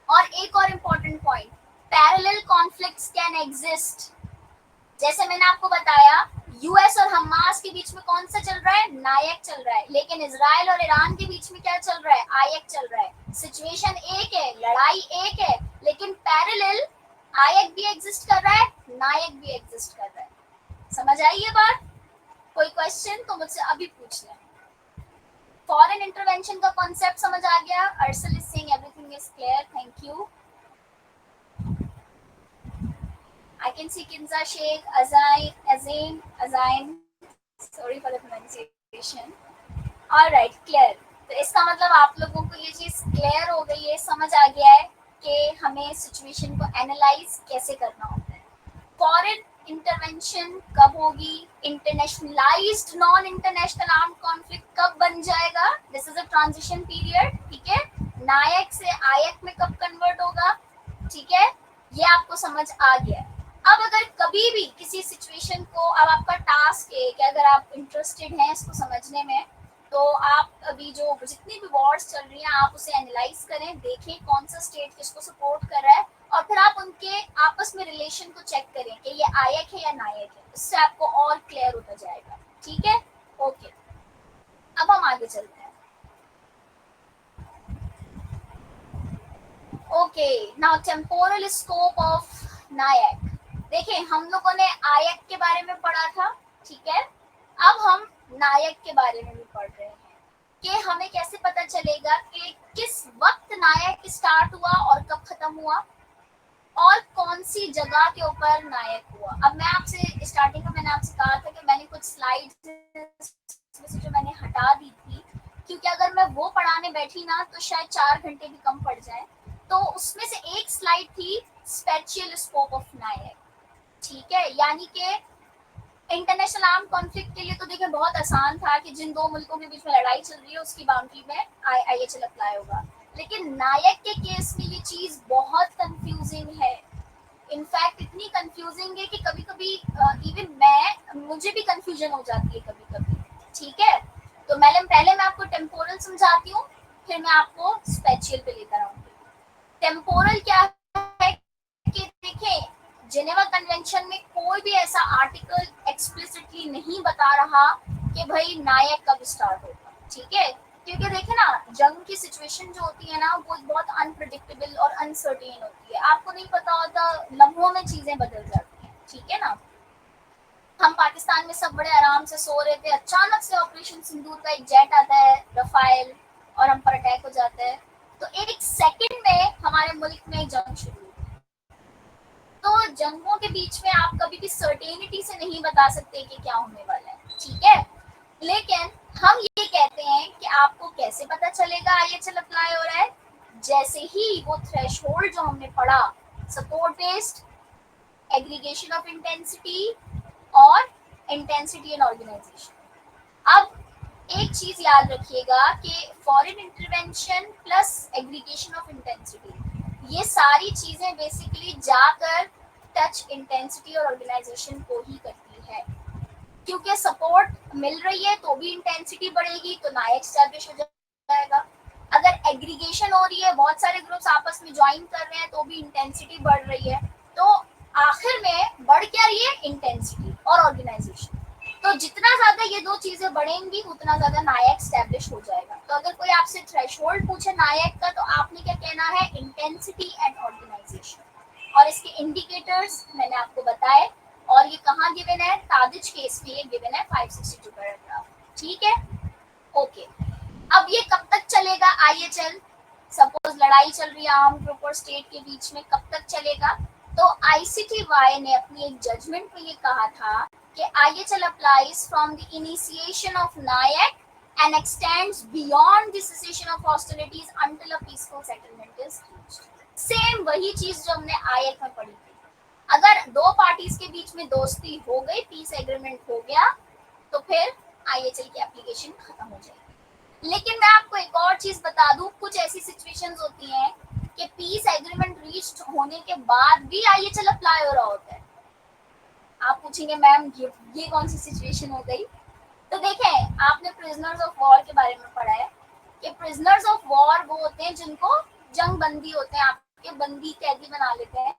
और एक और important point, parallel conflicts can exist. जैसे मैंने आपको बताया यूएस और हमास के बीच में कौन सा चल रहा है? नायक चल रहा है। लेकिन इजराइल और ईरान के बीच में क्या चल रहा है? आयक चल रहा है। सिचुएशन एक है, लड़ाई एक है, लेकिन पैरेलल आयक भी एग्जिस्ट कर रहा है, नायक भी एग्जिस्ट कर रहा है। समझ आई ये बात? कोई क्वेश्चन तो मुझसे अभी पूछ लें। फॉरेन इंटरवेंशन का कॉन्सेप्ट समझ आ गया? Arsal is saying everything is clear, thank you. I can see Kinza Sheikh, Azain, sorry for the pronunciation. All right, clear. तो इसका मतलब आप लोगों को ये चीज क्लियर हो गई है, समझ आ गया है कि हमें सिचुएशन को एनालाइज कैसे करना होता है। फॉरेन इंटरवेंशन कब होगी? Internationalised non international arm conflict कब बन जाएगा? This is a transition period, ठीक है। नायक से आयक में कब कन्वर्ट होगा? ठीक है, ये आपको समझ आ गया है। अब अगर कभी भी किसी सिचुएशन को, अब आपका टास्क है कि अगर आप इंटरेस्टेड हैं इसको समझने में, तो आप अभी जो जितनी भी वॉर्स चल रही हैं आप उसे एनालाइज करें, देखें कौन सा स्टेट किसको सपोर्ट कर रहा है, और फिर आप उनके आपस में रिलेशन को चेक करें कि ये आयक है या नायक है। इससे आपको और क्लियर होता जाएगा, ठीक है। ओके, अब हम आगे चलते हैं। Okay, now temporal scope of NIAC. देखिए, हम लोगों ने आयक के बारे में पढ़ा था, ठीक है। अब हम नायक के बारे में भी पढ़ रहे हैं कि हमें कैसे पता चलेगा कि किस वक्त नायक स्टार्ट हुआ और कब खत्म हुआ, और कौन सी जगह के ऊपर नायक हुआ। अब मैं आपसे स्टार्टिंग में मैंने आपसे कहा था कि मैंने कुछ स्लाइड्स से जो मैंने हटा दी थी, क्योंकि अगर मैं वो पढ़ाने बैठी ना तो शायद 4 घंटे भी कम पड़ जाए। तो उसमें से एक स्लाइड थी स्पेशियल स्कोप ऑफ नायक, ठीक है। यानी कि इंटरनेशनल आर्म कॉन्फ्लिक्ट के लिए तो देखिए बहुत आसान था कि जिन दो मुल्कों के बीच में लड़ाई चल रही है उसकी बाउंड्री में आईएचएल अप्लाई होगा। लेकिन नायक के केस में ये चीज बहुत कंफ्यूजिंग है। इनफैक्ट इतनी कंफ्यूजिंग है कि कभी कभी इवन मुझे भी कंफ्यूजन हो जाती है कभी कभी, ठीक है। तो पहले मैं आपको टेम्पोरल समझाती हूँ, फिर मैं आपको स्पेशियल पे लेकर आऊंगी। टेम्पोरल क्या है कि देखें, जेनेवा कन्वेंशन में कोई भी ऐसा आर्टिकल एक्सप्लिसिटली नहीं बता रहा कि भाई नायक कब स्टार्ट होगा, ठीक है। क्योंकि देखें ना, जंग की सिचुएशन जो होती है ना वो बहुत अनप्रेडिक्टेबल और अनसर्टेन होती है। आपको नहीं पता होता, लम्हों में चीजें बदल जाती हैं, ठीक है ना। हम पाकिस्तान में सब बड़े आराम से सो रहे थे, अचानक से ऑपरेशन सिंदूर का एक जेट आता है, रफाइल, और हम पर अटैक हो जाता है। तो एक सेकंड में हमारे मुल्क में जंग शुरू हुई। तो जंगों के बीच में आप कभी भी सर्टेनिटी से नहीं बता सकते कि क्या होने वाला है, ठीक है। लेकिन हम ये कहते हैं कि आपको कैसे पता चलेगा IHL अप्लाई हो रहा है, जैसे ही वो थ्रेशोल्ड जो हमने पढ़ा, support based, aggregation of intensity और इंटेंसिटी एंड ऑर्गेनाइजेशन। अब एक चीज याद रखिएगा कि foreign intervention plus aggregation of intensity, ये सारी चीजें बेसिकली जाकर टच इंटेंसिटी और ऑर्गेनाइजेशन को ही करती है, क्योंकि सपोर्ट मिल रही है तो भी इंटेंसिटी बढ़ेगी, तो नायक एस्टैब्लिश हो जाएगा। अगर एग्रीगेशन हो रही है, बहुत सारे ग्रुप्स आपस में ज्वाइन कर रहे हैं, तो भी इंटेंसिटी बढ़ रही है। तो आखिर में बढ़ क्या रही है, इंटेंसिटी और ऑर्गेनाइजेशन। तो जितना ज्यादा ये दो चीजें बढ़ेंगी उतना ज्यादा नायक एस्टैब्लिश हो जाएगा। तो अगर कोई आपसे थ्रेशोल्ड पूछे नायक का, तो आपने क्या कहना है, इंटेंसिटी एंड ऑर्गेनाइजेशन। और इसके इंडिकेटर्स मैंने आपको बताए, और ये कहाँ गिवन है, तादिज केस में ये गिवन है 562 पैराग्राफ, ठीक है, ओके। अब ये कब तक चलेगा IHL, सपोज लड़ाई चल रही है आर्म ग्रुप और स्टेट के बीच में, कब तक चलेगा। तो ICTY ने अपनी एक जजमेंट में ये कहा था कि IHL applies from the initiation of NAYAC and extends beyond the cessation of hostilities until a peaceful settlement is reached। Same वही चीज जो हमने IAC में पढ़ी थी। अगर दो पार्टीज के बीच में दोस्ती हो गई, पीस एग्रीमेंट हो गया, तो फिर IHL की एप्लीकेशन खत्म हो जाएगी। लेकिन मैं आपको एक और चीज बता दूं, कुछ ऐसी सिचुएशंस होती हैं कि पीस एग्रीमेंट रीच होने के बाद भी IHL अप्लाई हो रहा होता है। आप पूछेंगे मैम ये कौन सी सिचुएशन हो गई। तो देखें, आपने प्रिजनर्स ऑफ वॉर के बारे में पढ़ा है कि प्रिजनर्स ऑफ वॉर वो होते हैं जिनको जंग बंदी होते हैं, आपके बंदी कैदी बना लेते हैं।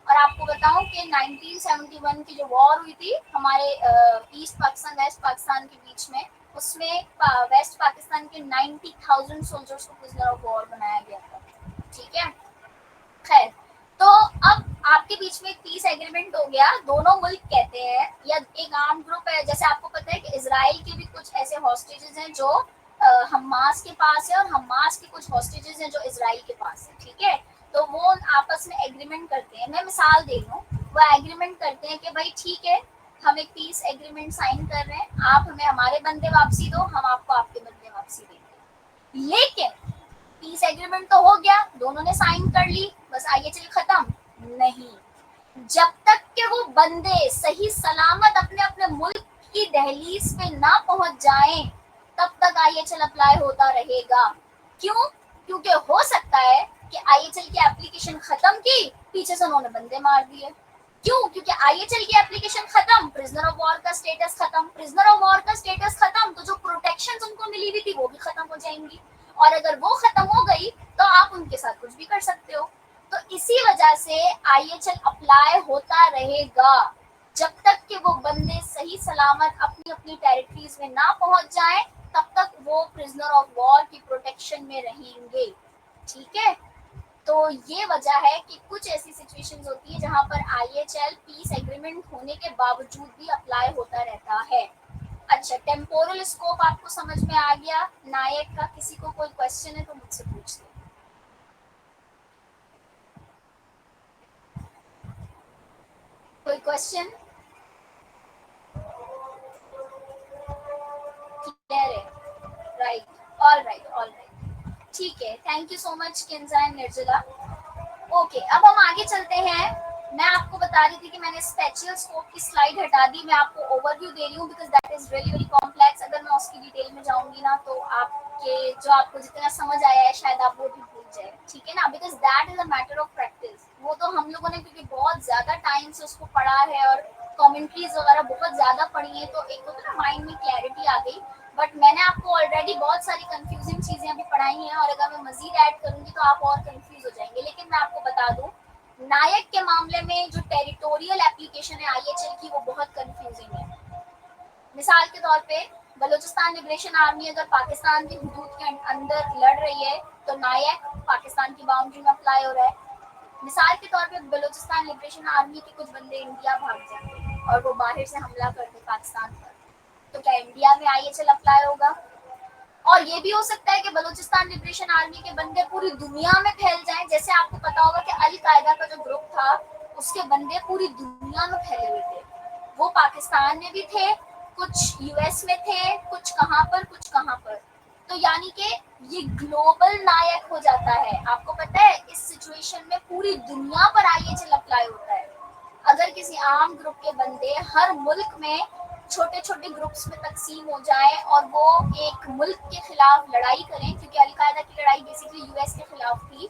और आपको बताऊं कि 1971 की जो वॉर हुई थी हमारे ईस्ट पाकिस्तान वेस्ट पाकिस्तान के बीच में, उसमें वेस्ट पाकिस्तान के 90,000 सोल्जर्स को प्रिजनर ऑफ वॉर बनाया गया था, ठीक है। खैर, तो अब आपके बीच में एक पीस एग्रीमेंट हो गया, दोनों मुल्क कहते हैं, या एक आर्म ग्रुप है, जैसे आपको पता है कि इजराइल के भी कुछ ऐसे हॉस्टेजेस हैं जो हमास के पास है, और हमास के कुछ हॉस्टेजेस हैं जो इजराइल के पास है, ठीक है। तो वो आपस में एग्रीमेंट करते हैं, मैं मिसाल दे रहा हूँ, वो एग्रीमेंट करते हैं कि भाई ठीक है, हम एक पीस एग्रीमेंट साइन कर रहे हैं, आप हमें हमारे बंदे वापसी दो, हम आपको आपके बंदे वापसी देंगे। लेकिन पीस एग्रीमेंट तो हो गया, दोनों ने साइन कर ली, बस IHL खत्म नहीं। जब तक के वो बंदे सही सलामत अपने अपने मुल्क की दहलीज पे ना पहुंच जाएं, तब तक IHL अप्लाई होता रहेगा। क्यों? क्योंकि हो सकता है कि IHL की एप्लीकेशन खत्म की, पीछे से उन्होंने बंदे मार दिए। क्यों? क्योंकि IHL की एप्लीकेशन खत्म, प्रिजनर ऑफ वॉर का स्टेटस खत्म, प्रिजनर ऑफ वॉर का स्टेटस खत्म, तो जो प्रोटेक्शंस उनको मिली हुई थी वो भी खत्म हो जाएंगी, और अगर वो खत्म हो गई तो आप उनके साथ कुछ भी कर सकते हो। तो इसी वजह से IHL अप्लाई होता रहेगा जब तक कि वो बंदे सही सलामत अपनी अपनी टेरिटरीज में ना पहुंच जाएं, तब तक वो प्रिजनर ऑफ वॉर की प्रोटेक्शन में रहेंगे, ठीक है। तो ये वजह है कि कुछ ऐसी सिचुएशंस होती है जहां पर IHL पीस एग्रीमेंट होने के बावजूद भी अप्लाई होता रहता है। अच्छा, टेम्पोरल स्कोप आपको समझ में आ गया नायक का। किसी को कोई क्वेश्चन है तो मुझसे पूछ लो। कोई क्वेश्चन? क्लियर है? Right, all right, all right, ठीक है। Thank you so much Kinza and निर्जला। ओके, अब हम आगे चलते हैं। मैं आपको बता रही थी कि मैंने स्पेशल स्कोप की स्लाइड हटा दी, मैं आपको ओवरव्यू दे रही हूँ because that is really very complex. अगर मैं उसकी डिटेल में जाऊंगी ना तो आपको जितना समझ आया है शायद आप वो भी भूल जाए, ठीक है ना, because that is a matter of practice. वो तो हम लोगों ने क्योंकि बहुत ज्यादा टाइम से उसको पढ़ा है और कॉमेंट्रीज वगैरह बहुत ज्यादा पढ़ी है, तो एक तो ना माइंड में क्लैरिटी आ गई। बट मैंने आपको ऑलरेडी बहुत सारी कंफ्यूजिंग चीजें अभी पढ़ाई हैं, और अगर मैं मजीद ऐड करूंगी तो आप और कंफ्यूज हो जाएंगे। लेकिन मैं आपको बता दूं, नायक के मामले में जो टेरिटोरियल एप्लीकेशन है IHL की, वो बहुत कंफ्यूजिंग है। मिसाल के तौर पे बलूचिस्तान लिबरेशन आर्मी अगर पाकिस्तान की हुदूद के अंदर लड़ रही है, तो नायक पाकिस्तान की बाउंड्री में अप्लाई हो रहा है। मिसाल के तौर पे बलूचिस्तान लिबरेशन आर्मी के कुछ बंदे इंडिया भाग जाते और वो बाहर से हमला करते पाकिस्तान पर, तो क्या इंडिया में IHL अप्लाई होगा? और ये भी हो सकता है कि बलूचिस्तान लिबरेशन आर्मी के बंदे पूरी दुनिया में फैल जाएं। जैसे आपको पता होगा कि अल कायदा का जो ग्रुप था उसके बंदे पूरी दुनिया में फैले हुए थे। वो पाकिस्तान में भी थे, कुछ यूएस में थे, कुछ कहाँ पर। तो यानी कि ये ग्लोबल नायक हो जाता है। आपको पता है इस सिचुएशन में पूरी दुनिया पर आईएचएल अप्लाई होता है। अगर किसी आम ग्रुप के बंदे हर मुल्क में छोटे छोटे ग्रुप्स में तकसीम हो जाए और वो एक मुल्क के खिलाफ लड़ाई करें, क्योंकि अलकायदा की लड़ाई बेसिकली यूएस के खिलाफ थी,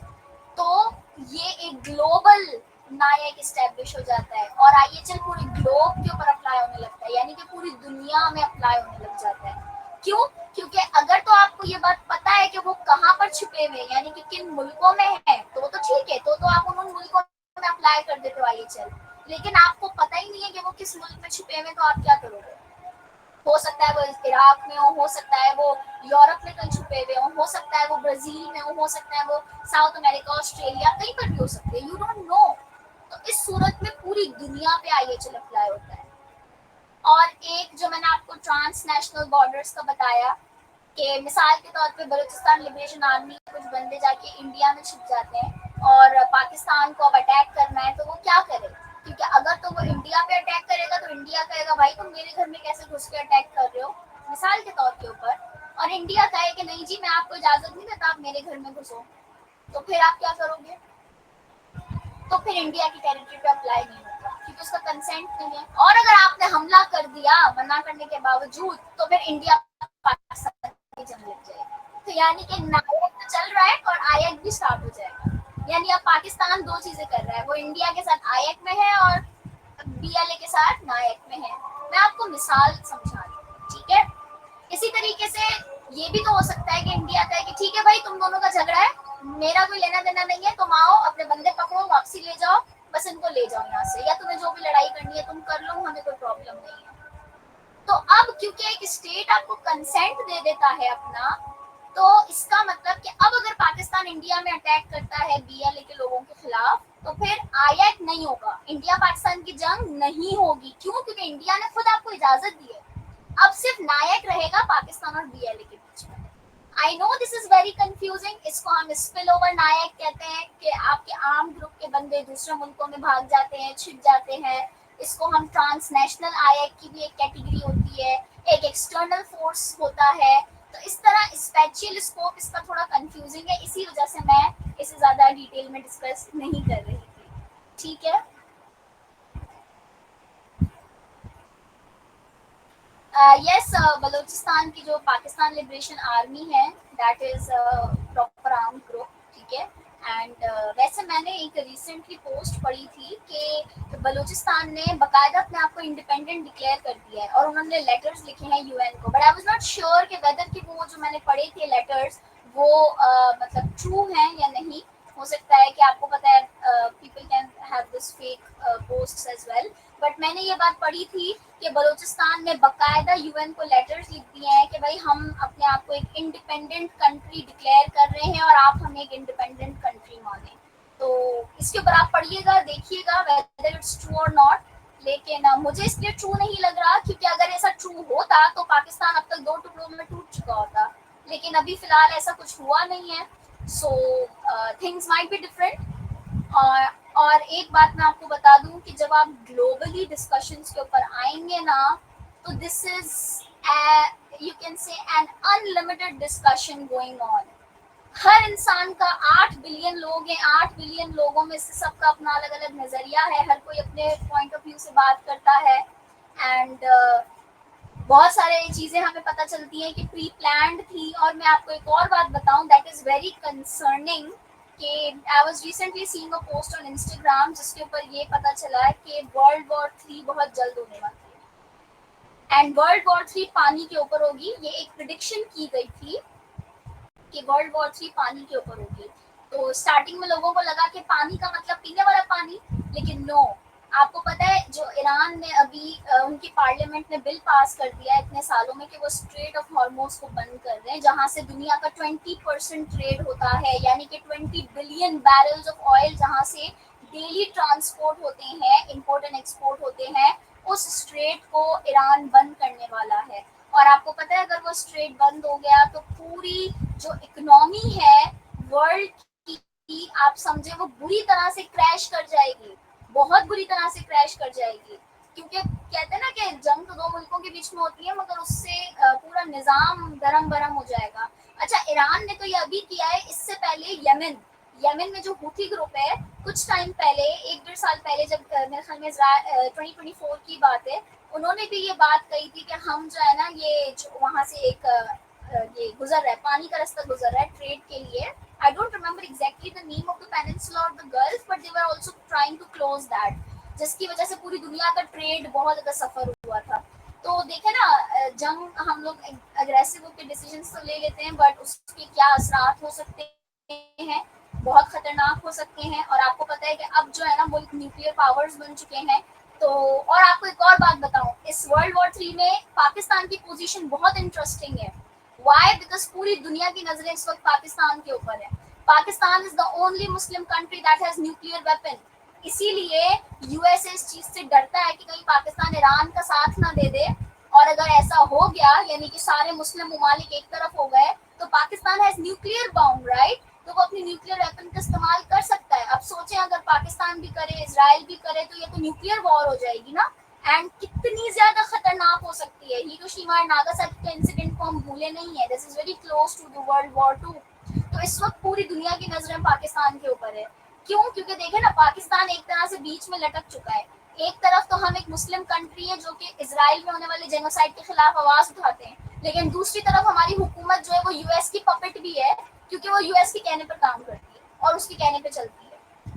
तो ये एक ग्लोबल नायक इस्टेब्लिश हो जाता है और आईएचएल पूरे ग्लोब के ऊपर अप्लाई होने लगता है, यानी कि पूरी दुनिया में अप्लाई होने लग जाता है। क्यों? क्योंकि अगर तो आपको ये बात पता है कि वो कहाँ पर छुपे हुए हैं, यानी कि किन मुल्कों में है, तो ठीक है, तो आप उन मुल्कों में अप्लाई कर देते हो आईएचएल। लेकिन आपको पता ही नहीं है कि वो किस मुल्क में छुपे हुए, तो आप क्या करोगे? हो सकता है वो इराक में हो सकता है वो यूरोप में कहीं छुपे हुए हो सकता है वो ब्राजील में हो सकता है वो साउथ अमेरिका, ऑस्ट्रेलिया, कहीं पर भी हो सकते हैं, यू डोंट नो। तो इस सूरत में पूरी दुनिया पे आईएचएल अप्लाई होता है। और एक जो मैंने आपको ट्रांसनेशनल बॉर्डर्स का बताया कि मिसाल के तौर पे बलूचिस्तान लिबरेशन आर्मी के कुछ बंदे जाके इंडिया में छिप जाते हैं और पाकिस्तान को अब अटैक करना है, तो वो क्या करे? क्योंकि अगर तो वो इंडिया पे अटैक करेगा तो इंडिया कहेगा भाई तुम मेरे घर में कैसे घुस के अटैक कर रहे हो, मिसाल के तौर के ऊपर, और इंडिया कहे कि नहीं जी मैं आपको इजाजत नहीं देता आप मेरे घर में घुसो, तो फिर आप क्या करोगे? तो फिर इंडिया की टेरिटरी पे अप्लाई नहीं होगा क्योंकि उसका कंसेंट नहीं है। और अगर आपने हमला कर दिया मना करने के बावजूद, तो फिर इंडिया पाकिस्तान की जंग लग जाएगी। तो यानी कि नायक तो चल रहा है और आयक भी स्टार्ट हो जाएगा। यानी अब पाकिस्तान दो चीजें कर रहा है, वो इंडिया के साथ आयक में है और बीएलए के साथ नायक में है। मैं आपको मिसाल समझा रही हूँ, ठीक है? इसी तरीके से ये भी तो हो सकता है कि इंडिया कहे कि ठीक है भाई तुम दोनों का झगड़ा है, मेरा कोई लेना देना नहीं है, तुम आओ अपने बंदे पकड़ो वापसी ले जाओ, बस इनको ले जाओ यहाँ से, या तुम्हें जो भी लड़ाई करनी है तुम कर लो, हमें कोई प्रॉब्लम नहीं है। तो अब क्योंकि एक स्टेट आपको कंसेंट दे देता है अपना, तो इसका मतलब कि अब अगर पाकिस्तान इंडिया में अटैक करता है बीएलए के लोगों के खिलाफ, तो फिर आयत नहीं होगा, इंडिया पाकिस्तान की जंग नहीं होगी। क्यों? क्योंकि इंडिया ने खुद आपको इजाजत दी है। अब सिर्फ नायक रहेगा पाकिस्तान और बीएलए के बीच में। आई know this is very confusing, इसको हम स्पिल ओवर नायक कहते हैं कि आपके आम ग्रुप के बंदे दूसरे मुल्कों में भाग जाते हैं, छिप जाते हैं। इसको हम ट्रांसनेशनल आयक की भी एक कैटेगरी होती है, एक एक्सटर्नल फोर्स होता है। तो इस तरह स्पेशल स्कोप इसका थोड़ा कंफ्यूजिंग है, इसी वजह से मैं इसे ज्यादा डिटेल में डिस्कस नहीं कर रही थी, ठीक है? यस, बलूचिस्तान की जो पाकिस्तान लिबरेशन आर्मी है that is proper arm group, ठीक है? एंड वैसे मैंने एक रिसेंटली पोस्ट पढ़ी थी कि बलूचिस्तान ने बाकायदा अपने आप को इंडिपेंडेंट डिक्लेयर कर दिया है और उन्होंने लेटर्स लिखे हैं यूएन को, but I was not sure कि वेदर कि वो जो मैंने पढ़े थे लेटर्स वो मतलब ट्रू हैं या नहीं। हो सकता है कि आपको पता है people can have this fake posts as well, but मैंने ये बात पढ़ी थी कि बलूचिस्तान ने बाकायदा यूएन को लेटर्स लिख दिए हैं कि भाई हम अपने आप को एक इंडिपेंडेंट कंट्री डिक्लेयर कर रहे हैं और आप हमें एक इंडिपेंडेंट कंट्री माने। तो इसके ऊपर आप पढ़िएगा, देखिएगा वेदर इट्स ट्रू और नॉट। लेकिन मुझे इसलिए ट्रू नहीं लग रहा क्योंकि अगर ऐसा ट्रू होता तो पाकिस्तान अब तक 2 टुकड़ों में टूट चुका होता, लेकिन अभी फिलहाल ऐसा कुछ हुआ नहीं है। So things might be different. और एक बात मैं आपको बता दूं कि जब आप ग्लोबली डिस्कशंस के ऊपर आएंगे ना, तो this is you can say an unlimited discussion going on. हर इंसान का 8 बिलियन लोग हैं, 8 बिलियन लोगों में से सबका अपना अलग अलग नजरिया है, हर कोई अपने पॉइंट ऑफ व्यू से बात करता है। एंड बहुत सारे चीजें हमें पता चलती हैं कि प्री प्लान्ड थी। और मैं आपको एक और बात बताऊं दैट इज वेरी कंसर्निंग कि I was recently seeing a post on Instagram जिसके ऊपर ये पता चला कि वर्ल्ड वॉर 3 बहुत जल्द होने वाली है एंड वर्ल्ड वॉर 3 पानी के ऊपर होगी। ये एक प्रिडिक्शन की गई थी कि वर्ल्ड वॉर 3 पानी के ऊपर होगी। तो स्टार्टिंग में लोगों को लगा कि पानी का मतलब पीने वाला पानी, लेकिन नो, आपको पता है जो ईरान ने अभी उनकी पार्लियामेंट ने बिल पास कर दिया है इतने सालों में कि वो स्ट्रेट ऑफ हॉर्मोज को बंद कर रहे हैं, जहां से दुनिया का 20% ट्रेड होता है, यानी कि 20 बिलियन बैरल्स ऑफ ऑयल जहां से डेली ट्रांसपोर्ट होते हैं, इंपोर्ट एंड एक्सपोर्ट होते हैं, उस स्ट्रेट को ईरान बंद करने वाला है। और आपको पता है अगर वो स्ट्रेट बंद हो गया तो पूरी जो इकोनॉमी है वर्ल्ड की, आप समझे, वो बुरी तरह से क्रैश कर जाएगी। बहुत बुरी तरह से क्रैश कर जाएगी, क्योंकि कहते हैं ना कि जंग तो दो मुल्कों के बीच में होती है, मगर उससे पूरा निज़ाम गरम गरम हो जाएगा। अच्छा, ईरान ने तो ये अभी किया है, इससे पहले यमन यमन में जो हूथी ग्रुप है, कुछ टाइम पहले, 1-1.5 साल पहले, जब मेरे ख्याल में 2024 की बात है, उन्होंने भी ये बात कही थी कि हम जो है ना, ये जो वहाँ से एक ये गुजर रहा है, पानी का रास्ता गुजर रहा है ट्रेड के लिए। I don't remember exactly the name of the peninsula or the gulf, but they were also trying to close that, जिसकी वजह से पूरी दुनिया का ट्रेड बहुत ज़्यादा सफ़र हुआ था। तो देखे ना, जंग हम लोग अग्रेसिव होकर डिसीजन तो ले लेते हैं, बट उसके क्या असरात हो सकते हैं, बहुत खतरनाक हो सकते हैं। और आपको पता है कि अब जो है ना, मुल्क न्यूक्लियर पावर्स बन चुके हैं। तो और आपको एक और बात बताऊं, इस वर्ल्ड वॉर 3 में पाकिस्तान की पोजीशन बहुत इंटरेस्टिंग है। वाई? बिकॉज पूरी दुनिया की नजरें इस वक्त पाकिस्तान के ऊपर है। Pakistan is the only Muslim country that has nuclear weapon. इसीलिए यूएसए इस चीज से डरता है कि कहीं पाकिस्तान ईरान का साथ ना दे दे, और अगर ऐसा हो गया, यानी कि सारे मुस्लिम ममालिक एक तरफ हो गए, तो Pakistan has nuclear bomb, right? तो वो अपनी न्यूक्लियर वेपन का इस्तेमाल कर सकता है। अब सोचें, अगर पाकिस्तान भी करे, इजराइल भी करे, तो ये तो न्यूक्लियर वॉर हो जाएगी ना। एंड कितनी ज्यादा खतरनाक हो सकती है। हिरोशिमा और नागासाकी का इंसिडेंट को हम भूले नहीं है। This is very close to the world war 2। तो इस वक्त पूरी दुनिया की नजरें पाकिस्तान के ऊपर है। क्यों? क्योंकि देखे ना, पाकिस्तान एक तरह से बीच में लटक चुका है। एक तरफ तो हम एक मुस्लिम कंट्री है जो कि इजराइल में होने वाले जेनोसाइड के खिलाफ आवाज उठाते हैं, लेकिन दूसरी तरफ हमारी हुकूमत जो है वो यूएस की पपेट भी है, क्योंकि वो यूएस के कहने पर काम करती है और उसके कहने पर चलती है।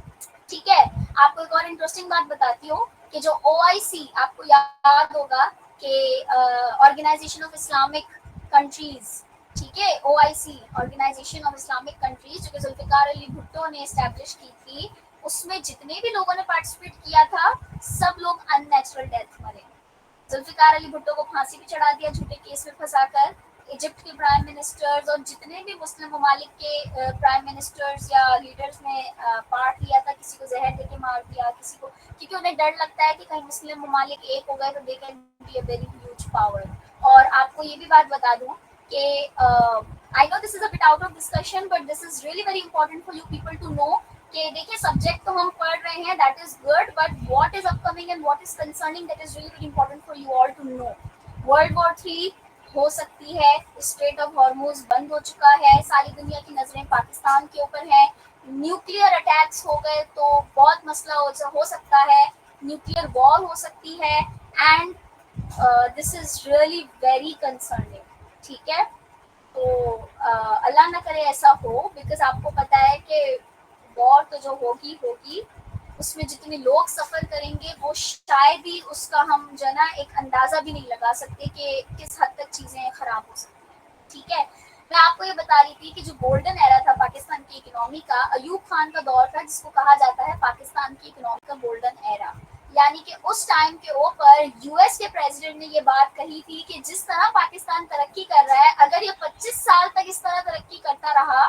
ठीक है, आपको एक और इंटरेस्टिंग बात बताती हूँ कि जो OIC, आपको याद होगा कि ऑर्गेनाइजेशन ऑफ इस्लामिक कंट्रीज, ठीक है, OIC organisation of Islamic countries, जो कि जुल्फिकार अली भुट्टो ने एस्टैब्लिश की थी, उसमें जितने भी लोगों ने पार्टिसिपेट किया था, सब लोग अननेचुरल डेथ मरे। जुल्फिकार अली भुट्टो को फांसी भी चढ़ा दिया झूठे केस में फंसाकर। इजिप्ट के प्राइम मिनिस्टर्स और जितने भी मुस्लिम ममालिक के प्राइम मिनिस्टर्स या लीडर्स ने पार्ट लिया था, किसी को जहर देके मार दिया, किसी को, क्योंकि उन्हें डर लगता है कि कहीं मुस्लिम ममालिक एक हो गए तो they can be a very huge power. और आपको ये भी बात बता दूं कि I know this is a bit out of discussion, but this is really very important for you people to know कि देखिए, सब्जेक्ट तो हम पढ़ रहे हैं, that is good, but what is upcoming and what is concerning, that is really very important for you all to know. World war 3 हो सकती है, स्ट्रेट ऑफ हॉर्मुज बंद हो चुका है, सारी दुनिया की नजरें पाकिस्तान के ऊपर है। न्यूक्लियर अटैक्स हो गए तो बहुत मसला हो सकता है, न्यूक्लियर वॉर हो सकती है, and this is really very concerning. ठीक है, तो अल्लाह ना करे ऐसा हो, बिकॉज आपको पता है कि वॉर तो जो होगी होगी, उसमें जितने लोग सफ़र करेंगे वो शायद ही उसका हम जो है ना एक अंदाज़ा भी नहीं लगा सकते कि किस हद तक चीज़ें ख़राब हो सकती हैं। ठीक है, मैं आपको ये बता रही थी कि जो गोल्डन एरा था पाकिस्तान की इकोनॉमी का, अयूब खान का दौर था, जिसको कहा जाता है पाकिस्तान की इकोनॉमी का गोल्डन एरा। यानी कि उस टाइम के ऊपर यूएस के प्रेसिडेंट ने ये बात कही थी कि जिस तरह पाकिस्तान तरक्की कर रहा है, अगर ये 25 साल तक इस तरह तरक्की करता रहा,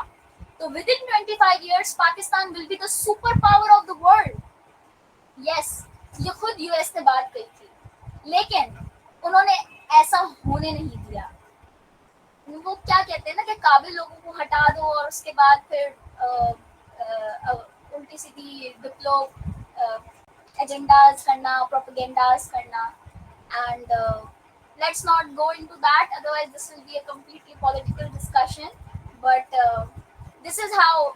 तो with in 25 years Pakistan will be the super power of the world. Yes, ये खुद यूएस ने बात कही थी, लेकिन उन्होंने ऐसा होने नहीं दिया। वो क्या कहते हैं ना कि काबिल लोगों को हटा दो और उसके बाद फिर उल्टी सीधी डिप्लो एजेंडाज करना, प्रोपेगेंडाज करना, and let's not go into that, otherwise this will be a completely political discussion, but this is how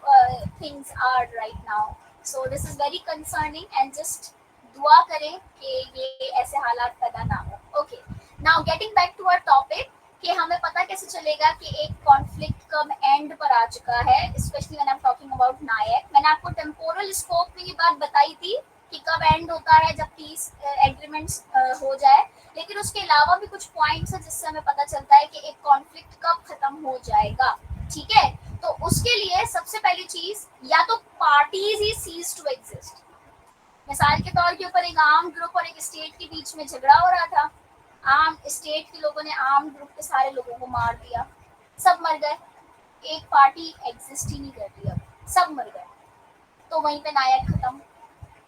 things are right now, so this is very concerning, and just दुआ करें कि ये ऐसे हालात पैदा ना हो। Okay, now getting back to our topic, कि हमें पता कैसे चलेगा कि एक कॉन्फ्लिक्ट कब एंड पर आ चुका है, specially when I am talking about NIAC. मैंने आपको टेम्पोरल स्कोप में ये बात बताई थी कि कब एंड होता है, जब पीस एग्रीमेंट्स हो जाए, लेकिन उसके अलावा भी कुछ पॉइंट्स है जिससे हमें पता चलता है कि एक कॉन्फ्लिक्ट कब खत्म हो जाएगा। ठीक है, तो उसके लिए सबसे पहली चीज, या तो पार्टीज ही सीज टू एग्जिस्ट। मिसाल के तौर के ऊपर एक आर्म ग्रुप और एक स्टेट के बीच में झगड़ा हो रहा था, आर्म स्टेट के लोगों ने आर्म ग्रुप के सारे लोगों को मार दिया, सब मर गए, एक पार्टी एग्जिस्ट ही नहीं कर रही, अब सब मर गए, तो वहीं पे नायक खत्म।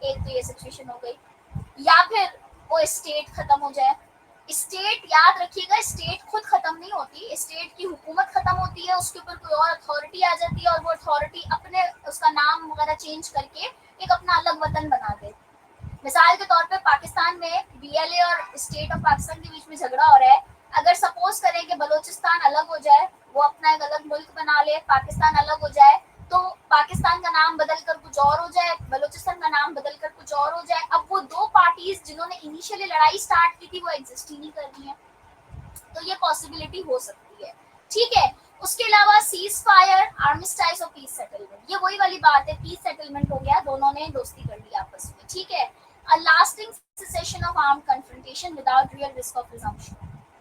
एक तो ये सिचुएशन हो गई, या फिर वो स्टेट खत्म हो जाए। स्टेट, याद रखिएगा, स्टेट खुद खत्म नहीं होती, स्टेट की हुकूमत खत्म होती है, उसके ऊपर कोई और अथॉरिटी आ जाती है, और वो अथॉरिटी अपने उसका नाम वगैरह चेंज करके एक अपना अलग वतन बना दे। मिसाल के तौर पे पाकिस्तान में BLA और स्टेट ऑफ पाकिस्तान के बीच में झगड़ा हो रहा है, अगर सपोज करें कि बलूचिस्तान अलग हो जाए, वो अपना एक अलग मुल्क बना ले, पाकिस्तान अलग हो जाए, तो पाकिस्तान का नाम बदल कर कुछ और हो जाए, बलूचिस्तान का नाम बदल कर कुछ और हो जाए। अब वो दो पार्टीज जिन्होंने इनिशियली लड़ाई स्टार्ट की थी वो एग्जिस्ट ही नहीं कर रही है, तो ये पॉसिबिलिटी हो सकती है। ठीक है, उसके अलावा सीज फायर, आर्मिस्टाइज और पीस सेटलमेंट, ये वही वाली बात है, पीस सेटलमेंट हो गया, दोनों ने दोस्ती कर ली आपस में। ठीक है, अ lasting cessation of arm confrontation without real risk of resumption,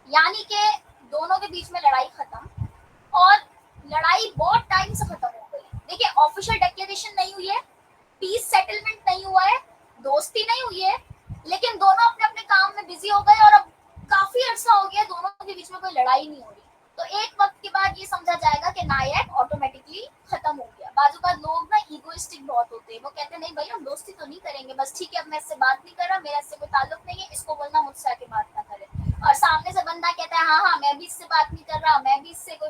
यानी कि दोनों के बीच में लड़ाई खत्म, और लड़ाई बहुत टाइम से खत्म हो गई। देखिए, ऑफिशियल डिक्लेरेशन नहीं हुई है, पीस सेटलमेंट नहीं हुआ है, दोस्ती नहीं हुई है, लेकिन दोनों अपने अपने काम में बिजी हो गए और अब काफी अरसा हो गया, दोनों के बीच में कोई लड़ाई नहीं हो रही। तो एक वक्त के बाद ये समझा जाएगा कि नायक ऑटोमेटिकली खत्म हो गया। बाजू का लोग ना ईगोइस्टिक बहुत होते हैं, वो कहते हैं नहीं भाई हम दोस्ती तो नहीं करेंगे, बस ठीक है अब मैं इससे बात नहीं कर रहा, मेरा इससे कोई ताल्लुक नहीं है, इसको बोलना मुझसे आके बात ना करे। और सामने से बंदा कहता है हाँ हाँ मैं भी इससे बात नहीं कर रहा, मैं भी इससे कोई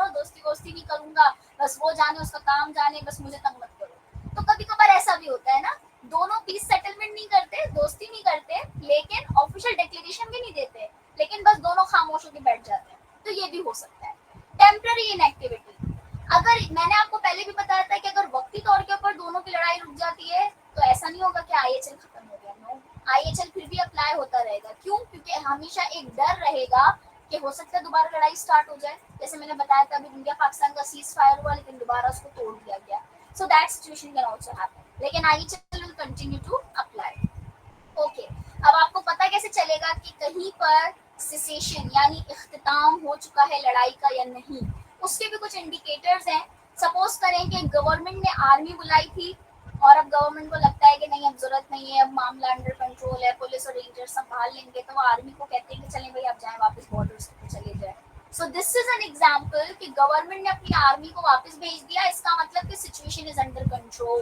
दोस्ती वोस्ती नहीं करूंगा, बस वो जाने उसका काम जाने, बस मुझे तंग मत करो। तो कभी कभार ऐसा भी होता है ना, दोनों पीस सेटलमेंट नहीं करते, दोस्ती नहीं करते, लेकिन ऑफिशियल डिक्लेरेशन भी नहीं देते, लेकिन बस दोनों खामोश होकर बैठ जाते हैं, तो ये भी हो सकता है। टेम्पररी इनएक्टिविटी, अगर मैंने आपको पहले भी बताया था कि अगर वक्ती तौर के ऊपर दोनों की लड़ाई रुक जाती है तो ऐसा नहीं होगा कि IHL खत्म हो गया, नो, IHL फिर भी अप्लाई होता रहेगा। क्यों? क्योंकि हमेशा एक डर रहेगा कि हो सकता है दोबारा लड़ाई स्टार्ट हो जाए, जैसे मैंने बताया था अभी इंडिया पाकिस्तान का सीज फायर हुआ लेकिन दोबारा उसको तोड़ दिया गया, so that situation can also happen, लेकिन IHL will continue to apply. Okay, अब आपको पता कैसे चलेगा कि कहीं पर सिसेशन यानी इख्तिताम हो चुका है लड़ाई का या नहीं? उसके भी कुछ इंडिकेटर्स हैं। सपोज करें कि गवर्नमेंट ने आर्मी बुलाई थी और अब गवर्नमेंट को लगता है कि नहीं अब जरूरत नहीं है, अब मामला अंडर कंट्रोल है, पुलिस और रेंजर्स संभाल लेंगे, तो वो आर्मी को कहते हैं कि चलें भाई आप जाएं वापस बॉर्डर्स पे चले जाए। So this is an example कि गवर्नमेंट ने अपनी आर्मी को वापस भेज दिया, इसका मतलब कि सिचुएशन इज अंडर कंट्रोल।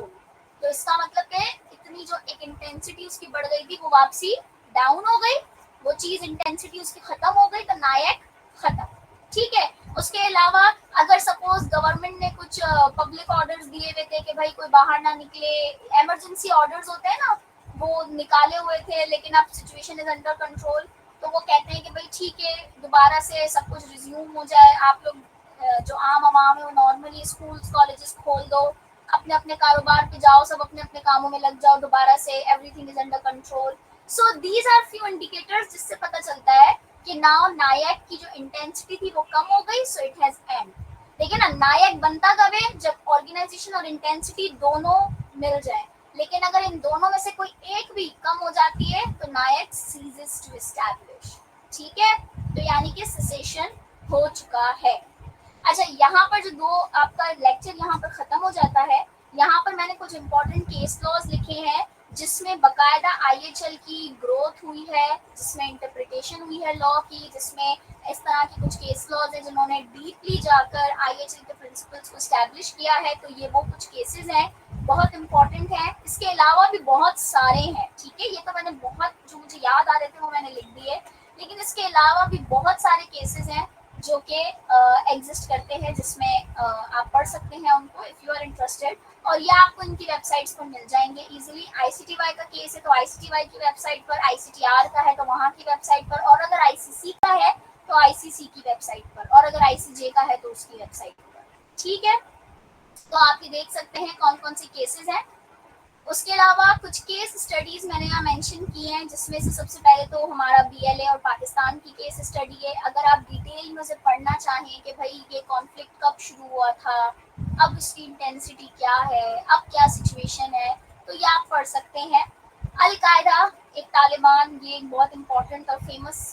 तो इसका मतलब कि इतनी जो एक इंटेंसिटी उसकी बढ़ गई थी वो वापसी डाउन हो गई, वो चीज इंटेंसिटी उसकी खत्म हो गई, तो नायक खत्म। ठीक है, उसके अलावा अगर सपोज गवर्नमेंट ने कुछ पब्लिक ऑर्डर्स दिए हुए थे कि भाई कोई बाहर ना निकले, इमरजेंसी ऑर्डर्स होते हैं ना, वो निकाले हुए थे, लेकिन अब सिचुएशन इज अंडर कंट्रोल, तो वो कहते हैं कि भाई ठीक है दोबारा से सब कुछ रिज्यूम हो जाए, आप लोग जो आम आवाम है वो नॉर्मली स्कूल्स कॉलेजेस खोल दो, अपने अपने कारोबार पे जाओ, सब अपने अपने कामों में लग जाओ दोबारा से, everything is under control. So these are few indicators जिससे पता चलता है कि नाउ नायक की जो इंटेंसिटी थी वो कम हो गई, सो इट हैज एंड। देखिए ना, नायक बनता कब है? जब ऑर्गेनाइजेशन और इंटेंसिटी दोनों मिल जाए, लेकिन अगर इन दोनों में से कोई एक भी कम हो जाती है तो नायक सीजेस टू एस्टैब्लिश। ठीक है, तो यानी कि सेसेशन हो चुका है। अच्छा, यहाँ पर जो दो आपका लेक्चर यहाँ पर खत्म हो जाता है, यहाँ पर मैंने कुछ इंपॉर्टेंट केस लॉज लिखे हैं जिसमें बकायदा IHL की ग्रोथ हुई है, जिसमें इंटरप्रिटेशन हुई है लॉ की, जिसमें इस तरह की कुछ केस लॉज है जिन्होंने डीपली जाकर IHL के प्रिंसिपल्स को स्टैब्लिश किया है। तो ये वो कुछ केसेस हैं, बहुत इंपॉर्टेंट हैं। इसके अलावा भी बहुत सारे हैं। ठीक है, ये तो मैंने बहुत जो मुझे याद आ रहे थे वो मैंने लिख दिए, लेकिन इसके अलावा भी बहुत सारे केसेस हैं जो कि एग्जिस्ट करते हैं, जिसमें आप पढ़ सकते हैं उनको इफ़ यू आर इंटरेस्टेड, और ये आपको इनकी वेबसाइट्स पर मिल जाएंगे इजीली। ICTY का केस है तो ICTY की वेबसाइट पर, ICTR का है तो वहाँ की वेबसाइट पर, और अगर ICC का है तो ICC की वेबसाइट पर, और अगर ICJ का है तो उसकी वेबसाइट पर। ठीक है, तो आप ये देख सकते हैं कौन कौन से केसेस हैं। उसके अलावा कुछ केस स्टडीज मैंने यहाँ मेंशन की हैं, जिसमें से सबसे पहले तो हमारा BLA और पाकिस्तान की केस स्टडी है। अगर आप डिटेल में उसे पढ़ना चाहें कि भाई ये कॉन्फ्लिक्ट कब शुरू हुआ था, अब इसकी इंटेंसिटी क्या है, अब क्या सिचुएशन है, तो ये आप पढ़ सकते हैं। अल-कायदा, एक तालिबान, ये एक बहुत इंपॉर्टेंट और फेमस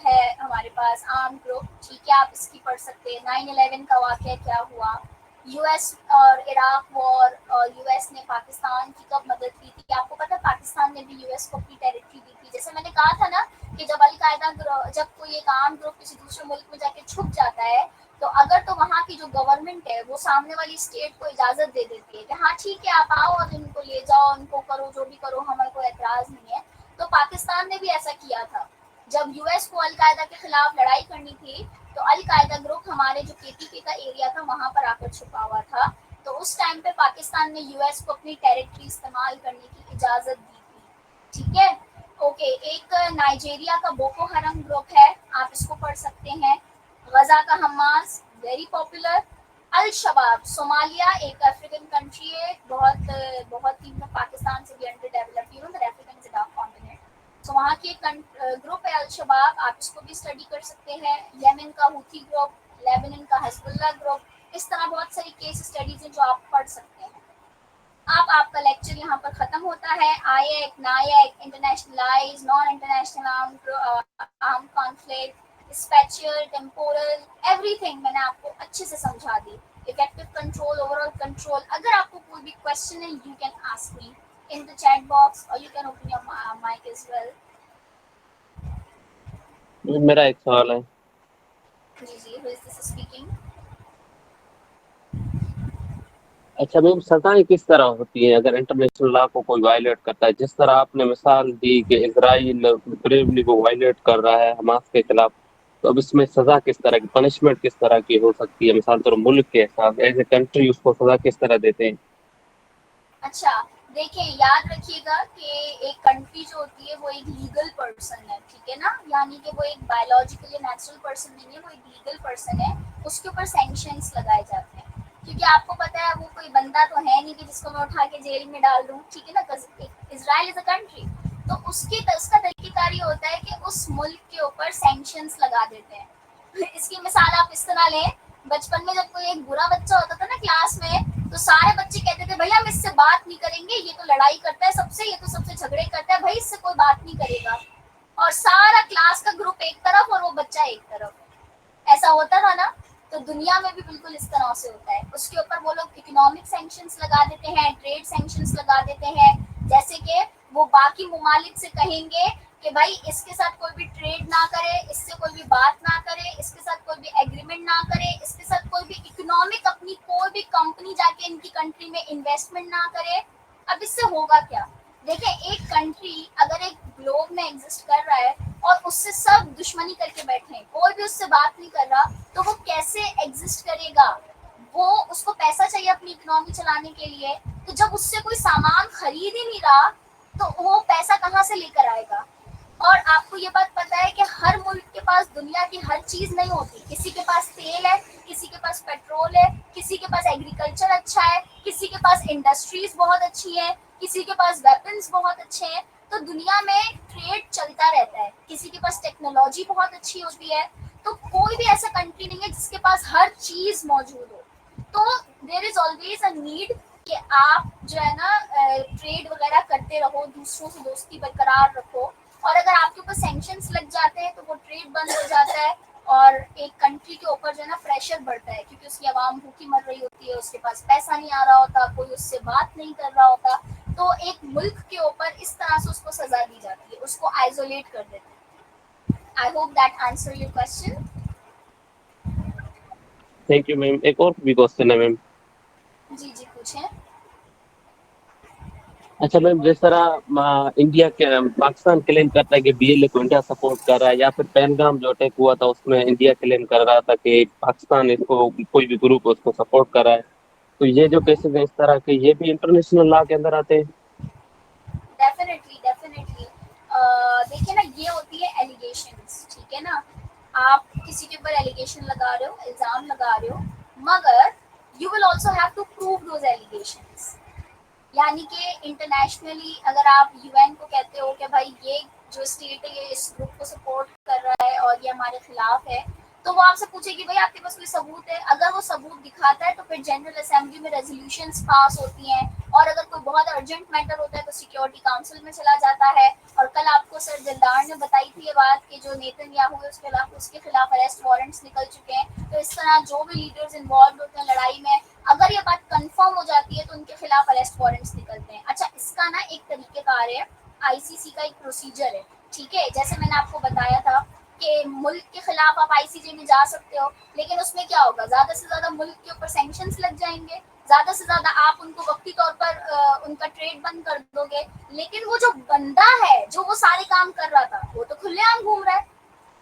है हमारे पास आर्म ग्रुप। ठीक है, आप इसकी पढ़ सकते हैं। 9/11 का वाक़या क्या हुआ, US और इराक वॉर, और US ने पाकिस्तान की कब मदद की थी। आपको पता है पाकिस्तान ने भी US को अपनी टेरिटरी दी थी। जैसे मैंने कहा था ना कि जब अल-कायदा, जब कोई एक आर्म ग्रुप किसी दूसरे मुल्क में जाके छुप जाता है, तो अगर तो वहाँ की जो गवर्नमेंट है वो सामने वाली स्टेट को इजाज़त दे देती है कि हाँ ठीक है आप आओ और इनको ले जाओ, इनको करो जो भी करो, हमें कोई एतराज़ नहीं है। तो पाकिस्तान ने भी ऐसा किया था। जब US को अल-कायदा के खिलाफ लड़ाई करनी थी तो अल-कायदा ग्रुप हमारे जो KTP का एरिया था वहाँ पर आकर छुपा हुआ था। तो उस टाइम पे पाकिस्तान ने US को अपनी टेरिटरी इस्तेमाल करने की इजाज़त दी थी। ठीक है। ओके, एक नाइजीरिया का बोको हरम ग्रुप है, आप इसको पढ़ सकते हैं। गजा का हमास वेरी पॉपुलर। अल शबाब सोमालिया एक अफ्रीकन कंट्री है, बहुत बहुत ही पाकिस्तान से भी under developed, you know the African is a dark continent. तो वहाँ की एक ग्रुप है अल शबाब, आप इसको भी स्टडी कर सकते हैं। येमेन का हूथी ग्रुप, लेबनान का हिजबुल्लाह ग्रुप, इस तरह बहुत सारी केस स्टडीज हैं जो आप पढ़ सकते हैं। अब आपका लेक्चर यहाँ पर खत्म होता है। IAC, NIAC, internationalize, non international arm conflict, spatial, temporal, everything मैंने आपको अच्छे से समझा दी। Effective control, overall control. अगर आपको कोई भी क्वेश्चन है, you can ask me in the chat box और you can open your mic as well. मेरा एक सवाल है। जी जी, हु इज दिस स्पीकिंग? अच्छा मैम, सजाएं किस तरह होती है अगर इंटरनेशनल लॉ को कोई वायलेट करता है? जिस तरह आपने मिसाल दी कि इसराइल ब्रेवली को वायलेट कर रहा है हमास के खिलाफ, तो अब इसमें सजा किस तरह की, पनिशमेंट किस तरह की हो सकती है? मिसाल तौर मुल्क के हिसाब एज ए कंट्री उसको सजा किस तरह देते हैं? अच्छा, देखिए याद रखिएगा कि एक कंट्री जो होती है वो एक लीगल पर्सन है, ठीक है ना, यानी कि वो एक बायोलॉजिकली नेचुरल पर्सन नहीं है, वो एक लीगल पर्सन है। उसके ऊपर सैंक्शंस लगाए जाते हैं, क्योंकि आपको पता है वो कोई बंदा तो है नहीं कि जिसको मैं उठा के जेल में डाल दूं, ठीक है ना। इजराइल इज अ कंट्री, तो उसका तरीकेकार ये होता है कि उस मुल्क के ऊपर सैंक्शंस लगा देते हैं। इसकी मिसाल आप इस तरह लें, बचपन में जब कोई एक बुरा बच्चा होता था ना क्लास में, तो सारे बच्चे कहते थे भैया हम इससे बात नहीं करेंगे, ये तो लड़ाई करता है सबसे, ये तो सबसे झगड़े करता है, भाई इससे कोई बात नहीं करेगा। और सारा क्लास का ग्रुप एक तरफ और वो बच्चा एक तरफ, ऐसा होता था ना। तो दुनिया में भी बिल्कुल इस तरह से होता है। उसके ऊपर वो लोग इकोनॉमिक सैंक्शंस लगा देते हैं, ट्रेड सैंक्शंस लगा देते हैं। जैसे कि वो बाकी ममालिक से कहेंगे कि भाई इसके साथ कोई भी ट्रेड ना करे, इससे कोई भी बात ना करे, इसके साथ कोई भी एग्रीमेंट ना करे, इसके साथ कोई भी इकोनॉमिक अपनी कोई भी कंपनी जाके इनकी कंट्री में इन्वेस्टमेंट ना करे। अब इससे होगा क्या? देखिए, एक कंट्री अगर एक ग्लोब में एग्जिस्ट कर रहा है और उससे सब दुश्मनी करके बैठे हैं, कोई भी उससे बात नहीं कर रहा, तो वो कैसे एग्जिस्ट करेगा? वो उसको पैसा चाहिए अपनी इकोनॉमी चलाने के लिए, तो जब उससे कोई सामान खरीद ही नहीं रहा, तो वो पैसा कहाँ से लेकर आएगा? और आपको ये बात पता है कि हर मुल्क के पास दुनिया की हर चीज नहीं होती। किसी के पास तेल है, किसी के पास पेट्रोल है, किसी के पास एग्रीकल्चर अच्छा है, किसी के पास इंडस्ट्रीज बहुत अच्छी है, किसी के पास वेपन्स बहुत अच्छे हैं। तो दुनिया में ट्रेड चलता रहता है, किसी के पास टेक्नोलॉजी बहुत अच्छी होती है। तो कोई भी ऐसा कंट्री नहीं है जिसके पास हर चीज मौजूद हो। तो there is always a need कि आप जो है ना ट्रेड वगैरह करते रहो, दूसरों से दोस्ती बरकरार रखो। और अगर आपके ऊपर सैंक्शंस लग जाते हैं तो वो ट्रेड बंद हो जाता है और एक कंट्री के ऊपर जो है ना प्रेशर बढ़ता है, क्योंकि उसकी आवाम भूखी मर रही होती है, उसके पास पैसा नहीं आ रहा होता, कोई उससे बात नहीं कर रहा होता। तो एक मुल्क के ऊपर इस तरह से उसको सजा दी जाती है, उसको आइसोलेट कर देते हैं। I hope that answer your question. Thank you ma'am. एक और भी क्वेश्चन है मैम। जी जी, पूछें। अच्छा मैम, जिस तरह इंडिया के पाकिस्तान क्लेम करता है कि बीएलए को इंडिया सपोर्ट कर रहा है, या फिर पहलगाम जो अटैक हुआ था उसमें इंडिया क्लेम कर रहा था कि पाकिस्तान इसको कोई भी ग्रुप उसको सपोर्ट कर रहा है, तो ये जो केसेस हैं इस तरह के, ये भी इंटरनेशनल लॉ के अंदर आते हैं? Definitely definitely. देखिए ना, ये होती है एलिगेशंस, ठीक है ना। आप किसी के ऊपर एलिगेशन लगा रहे हो, इल्जाम लगा रहे हो, मगर you will also have to prove those allegations. यानी कि इंटरनेशनली अगर आप यूएन को कहते हो कि भाई ये जो स्टेट है ये इस ग्रुप को सपोर्ट कर रहा है और ये हमारे खिलाफ है, तो वो आपसे पूछेगी भाई आपके पास कोई सबूत है। अगर वो सबूत दिखाता है तो फिर जनरल असेंबली में रेजोल्यूशंस पास होती हैं, और अगर कोई बहुत अर्जेंट मैटर होता है तो सिक्योरिटी काउंसिल में चला जाता है। और कल आपको सर दिलदार ने बताई थी ये बात कि जो नेतन्याहू है उसके खिलाफ अरेस्ट वारंट्स निकल चुके हैं। तो इस तरह जो भी लीडर्स इन्वॉल्व होते हैं लड़ाई में, अगर ये बात कंफर्म हो जाती है तो उनके खिलाफ अरेस्ट वारंट्स निकलते हैं। अच्छा, इसका ना एक तरीकेकार है, आईसीसी का एक प्रोसीजर है, ठीक है। जैसे मैंने आपको बताया था कि मुल्क के खिलाफ आप आईसीजे में जा सकते हो, लेकिन उसमें क्या होगा, ज्यादा से ज्यादा मुल्क के ऊपर सैंक्शंस लग जाएंगे, ज्यादा से ज्यादा आप उनको वक्ती तौर पर उनका ट्रेड बंद कर दोगे। लेकिन वो जो बंदा है जो वो सारे काम कर रहा था, वो तो खुलेआम घूम रहा है।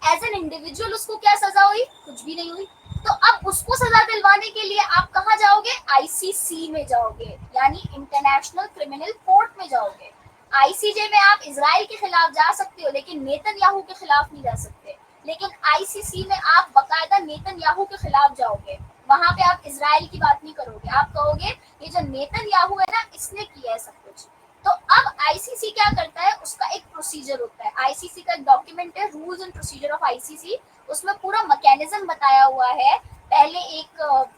एज एन इंडिविजुअल उसको क्या सजा हुई? कुछ भी नहीं हुई। तो अब उसको सजा दिलवाने के लिए आप कहाँ जाओगे? आईसीसी में जाओगे, यानी इंटरनेशनल क्रिमिनल कोर्ट में जाओगे। आईसीजे में आप इजराइल के खिलाफ जा सकते हो लेकिन नेतन्याहू के खिलाफ नहीं जा सकते, लेकिन आईसीसी में आप बकायदा नेतन्याहू के खिलाफ जाओगे, वहां पे आप इजराइल की बात नहीं करोगे, आप कहोगे ये जो नेतन्याहू है ना इसने किया है सब कुछ। तो अब आईसीसी क्या करता है, उसका एक प्रोसीजर होता है, आईसीसी का एक डॉक्यूमेंट है, rules and procedure of ICC, उसमें पूरा मैकेनिज्म बताया हुआ है। पहले एक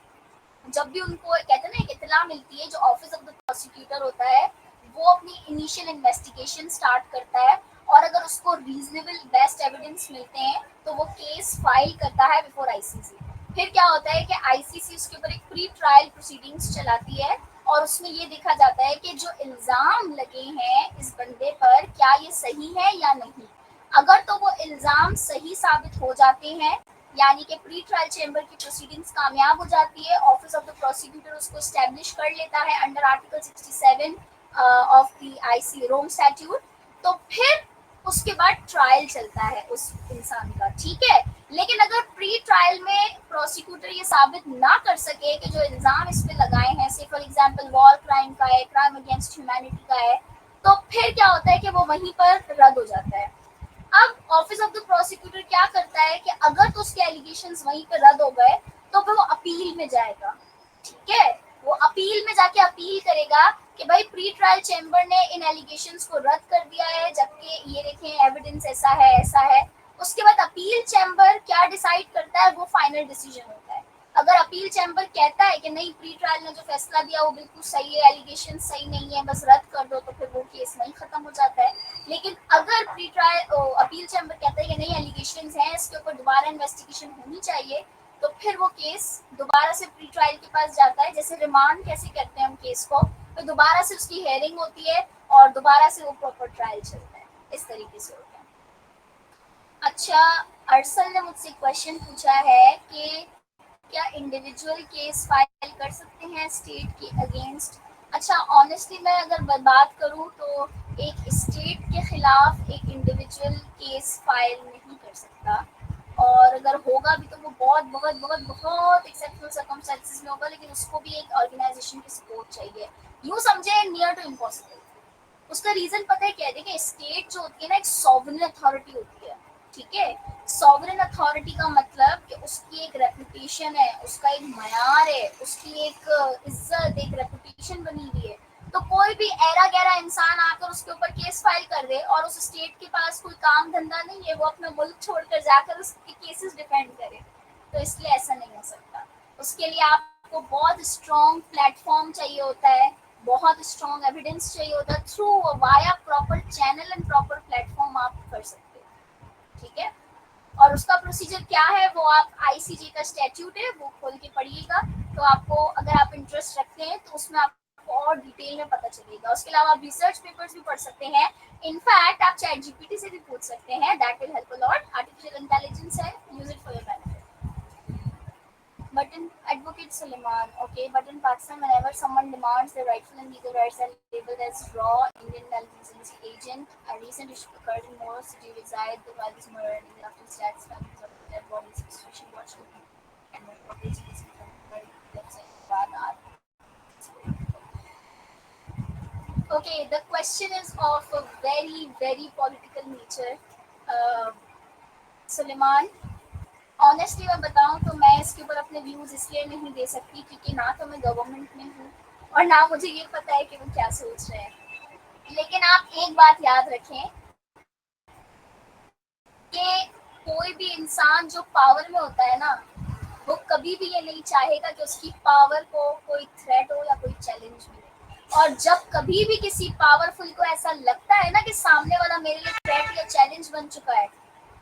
जब भी उनको कहते हैं ना एक इत्तला मिलती है, जो ऑफिस ऑफ द प्रोसिक्यूटर होता है वो अपनी इनिशियल इन्वेस्टिगेशन स्टार्ट करता है, और अगर उसको रीजनेबल बेस्ट एविडेंस मिलते हैं तो वो केस फाइल करता है बिफोर आईसीसी। फिर क्या होता है कि आईसीसी उसके ऊपर एक प्री ट्रायल प्रोसीडिंग्स चलाती है, और उसमें ये देखा जाता है कि जो इल्जाम लगे हैं इस बंदे पर क्या ये सही है या नहीं। अगर तो वो इल्जाम सही साबित हो जाते हैं, यानी कि प्री ट्रायल चेंबर की प्रोसीडिंग्स कामयाब हो जाती है, ऑफिस ऑफ द प्रोसिक्यूटर उसको एस्टेब्लिश कर लेता है under article 67 of the IC Rome statute, तो फिर उसके बाद ट्रायल चलता है उस इंसान का, ठीक है। लेकिन अगर प्री ट्रायल में प्रोसिक्यूटर ये साबित ना कर सके कि जो इल्जाम इस पे लगाए हैं, से फॉर एग्जांपल वॉर क्राइम का है, क्राइम अगेंस्ट ह्यूमैनिटी का है, तो फिर क्या होता है कि वो वहीं पर रद्द हो जाता है। अब ऑफिस ऑफ द प्रोसिक्यूटर क्या करता है कि अगर तो उसके एलिगेशंस वहीं पे रद्द हो गए तो फिर वो अपील में जाएगा, ठीक है। वो अपील में जाके अपील करेगा कि भाई प्री ट्रायल चेंबर ने इन एलिगेशंस को रद्द कर दिया है, जबकि ये देखें एविडेंस ऐसा है ऐसा है। उसके बाद अपील चेंबर क्या डिसाइड करता है, वो फाइनल डिसीजन होता है। अगर अपील चेंबर कहता है कि नहीं प्री ट्रायल ने जो फैसला दिया वो बिल्कुल सही है, एलिगेशन सही नहीं है, बस रद्द कर दो, तो फिर वो केस वहीं खत्म हो जाता है। लेकिन अगर प्री ट्रायल अपील चेंबर कहता है कि नहीं एलिगेशंस हैं, इसके ऊपर दोबारा इन्वेस्टिगेशन होनी चाहिए, तो फिर वो केस दोबारा से प्री ट्रायल के पास जाता है। जैसे रिमांड कैसे करते हैं हम केस को, तो दोबारा से उसकी हेयरिंग होती है और दोबारा से वो प्रॉपर ट्रायल चलता है, इस तरीके से होता है। अच्छा, अरसल ने मुझसे क्वेश्चन पूछा है कि क्या इंडिविजुअल केस फाइल कर सकते हैं स्टेट के अगेंस्ट। अच्छा, ऑनेस्टली मैं अगर बात करूं तो एक स्टेट के खिलाफ एक इंडिविजुअल केस फाइल नहीं कर सकता, और अगर होगा भी तो वो बहुत बहुत बहुत बहुत एक्सेप्शनल सर्कमस्टेंसेस में होगा, लेकिन उसको भी एक ऑर्गेनाइजेशन की सपोर्ट चाहिए। यूँ समझे नियर टू इम्पॉसिबल। उसका रीजन पता है क्या है, देखिए स्टेट जो होती है ना एक सॉवरेन अथॉरिटी होती है, ठीक है। सॉवरेन अथॉरिटी का मतलब कि उसकी एक रेपुटेशन है, उसका एक मयार है, उसकी एक इज्जत, एक रेपुटेशन बनी हुई है। तो कोई भी ऐरा गैरा इंसान आकर उसके ऊपर केस फाइल कर दे और उस स्टेट के पास कोई काम धंधा नहीं है, वो अपना मुल्क छोड़कर जाकर उसके केसेस डिफेंड करे, तो इसलिए ऐसा नहीं हो सकता। उसके लिए आपको बहुत स्ट्रॉन्ग प्लेटफॉर्म चाहिए होता है, बहुत स्ट्रॉन्ग एविडेंस चाहिए होता है, through via proper channel and proper platform आप कर सकते हो, ठीक है। और उसका प्रोसीजर क्या है वो आप आईसीजे का स्टैट्यूट है वो खोल के पढ़िएगा, तो आपको अगर आप इंटरेस्ट रखते हैं तो उसमें आपको और डिटेल में पता चलेगा। उसके अलावा आप रिसर्च पेपर्स भी पढ़ सकते हैं, इनफैक्ट आप चैट जीपीटी से भी पूछ सकते हैं, that will help a lot. Artificial intelligence है, use it for your benefit. But in Advocate Suleiman, okay, but in Pakistan, whenever someone demands their rightful and legal rights are labeled as raw Indian intelligence agent. A recent issue occurred in Moro city, reside the Wali's murder and the after stats families of the dead bodies, situation watched and the footage is Okay, the question is of a very, very political nature. Suleiman, honestly मैं बताऊं तो मैं इसके ऊपर अपने व्यूज इसलिए नहीं दे सकती क्योंकि ना तो मैं गवर्नमेंट में हूँ और ना मुझे ये पता है कि वो क्या सोच रहे हैं। लेकिन आप एक बात याद रखें कि कोई भी इंसान जो पावर में होता है ना, वो कभी भी ये नहीं चाहेगा कि उसकी पावर को कोई थ्रेट हो या कोई चैलेंज मिले। और जब कभी भी किसी पावरफुल को ऐसा लगता है ना कि सामने वाला मेरे लिए थ्रेट या चैलेंज बन चुका है,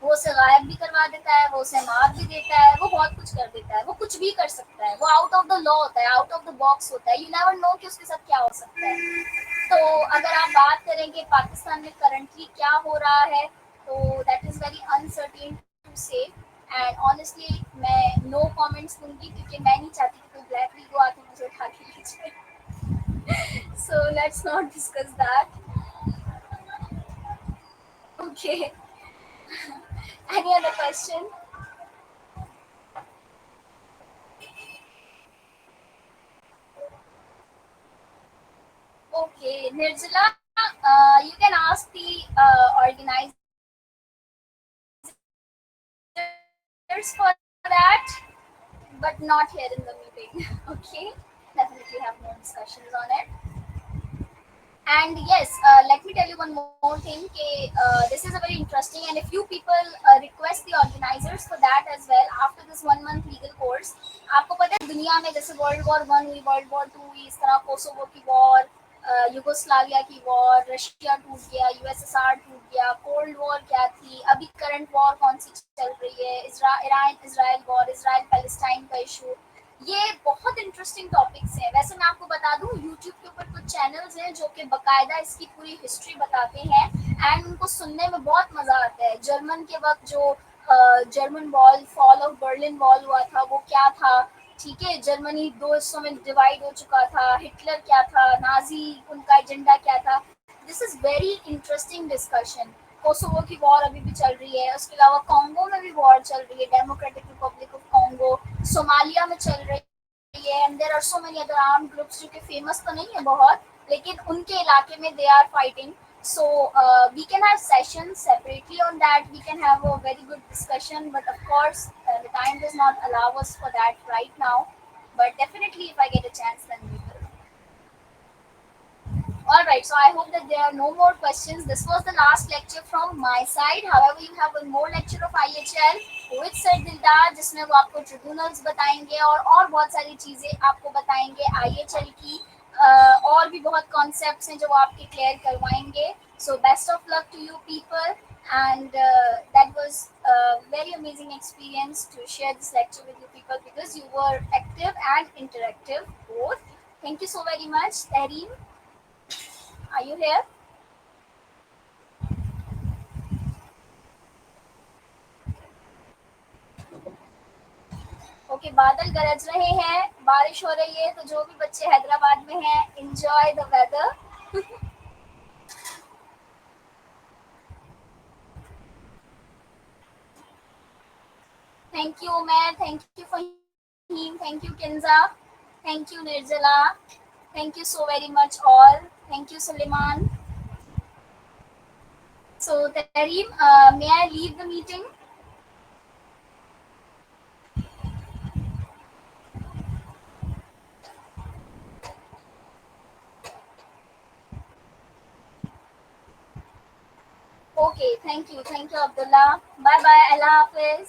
वो उसे गायब भी करवा देता है, वो उसे मार भी देता है, वो बहुत कुछ कर देता है, वो कुछ भी कर सकता है, वो आउट ऑफ द लॉ होता है, आउट ऑफ द बॉक्स होता है। यू नेवर नो कि उसके साथ क्या हो सकता है। तो अगर आप बात करें कि पाकिस्तान में करंटली क्या हो रहा है, तो that is very uncertain to say, and honestly मैं नो कमेंट्स दूंगी क्योंकि मैं नहीं चाहती कि कोई ब्लैक लीगो आके मुझे उठा के ले जाए। So let's not discuss that. Okay, any other question? Okay, निर्जला you can ask the organizers for that, but not here in the meeting. Okay, definitely have more discussions on it. And yes, let me tell you one more thing. This is a very interesting, and if few people request the organizers for that as well after this 1 month legal course. आपको पता है दुनिया में जैसे वर्ल्ड वॉर 1 हुई, वर्ल्ड वॉर 2 हुई, इस तरह कोसोवो की वॉर, युगोस्लाविया की वॉर, रशिया टूट गया, यूएसएसआर टूट गया, कोल्ड वॉर क्या थी, अभी करंट वॉर कौन सी चल रही है, Iran Israel war, Israel Palestine का इशू, ये बहुत इंटरेस्टिंग टॉपिक्स हैं। वैसे मैं आपको बता दूं, यूट्यूब के ऊपर कुछ चैनल्स हैं जो कि बकायदा इसकी पूरी हिस्ट्री बताते हैं, एंड उनको सुनने में बहुत मज़ा आता है। जर्मन के वक्त जो German wall, fall of Berlin wall हुआ था, वो क्या था, ठीक है, जर्मनी दो हिस्सों में डिवाइड हो चुका था, हिटलर क्या था, नाजी उनका एजेंडा क्या था। This is very interesting discussion. Kosovo की वॉर अभी भी चल रही है, उसके अलावा कॉन्गो में भी वॉर चल रही है, Democratic Republic of Congo, Somalia में चल रही है, and there are so many other armed groups जो कि फेमस तो नहीं है बहुत, लेकिन उनके इलाके में they are fighting. So we can have sessions separately on that. We can have a very good discussion, but of course, the time does not allow us for that right now. But definitely, if I get a chance, then we will. All right. So I hope that there are no more questions. This was the last lecture from my side. However, you have one more lecture of IHL with Sir Dildar, जिसमें वो आपको ट्रिब्यूनल्स बताएंगे और बहुत सारी चीज़ें आपको बताएंगे IHL की, और भी बहुत कॉन्सेप्ट्स हैं जो वो आपके क्लियर करवाएंगे। So best of luck to you people, and that was a very amazing experience to share this lecture with you people because you were active and interactive both. Thank you so very much. Tahreem, are you here? Okay, बादल गरज रहे हैं, बारिश हो रही है, तो जो भी बच्चे हैदराबाद में हैं, enjoy the weather. Thank you मैं, thank you Fahim, thank you Kinza, thank you Nirjala, thank you so very much all, thank you Suleman. So Tarim, may I leave the meeting? Okay, thank you Abdullah, bye bye, अल्लाह हाफिज।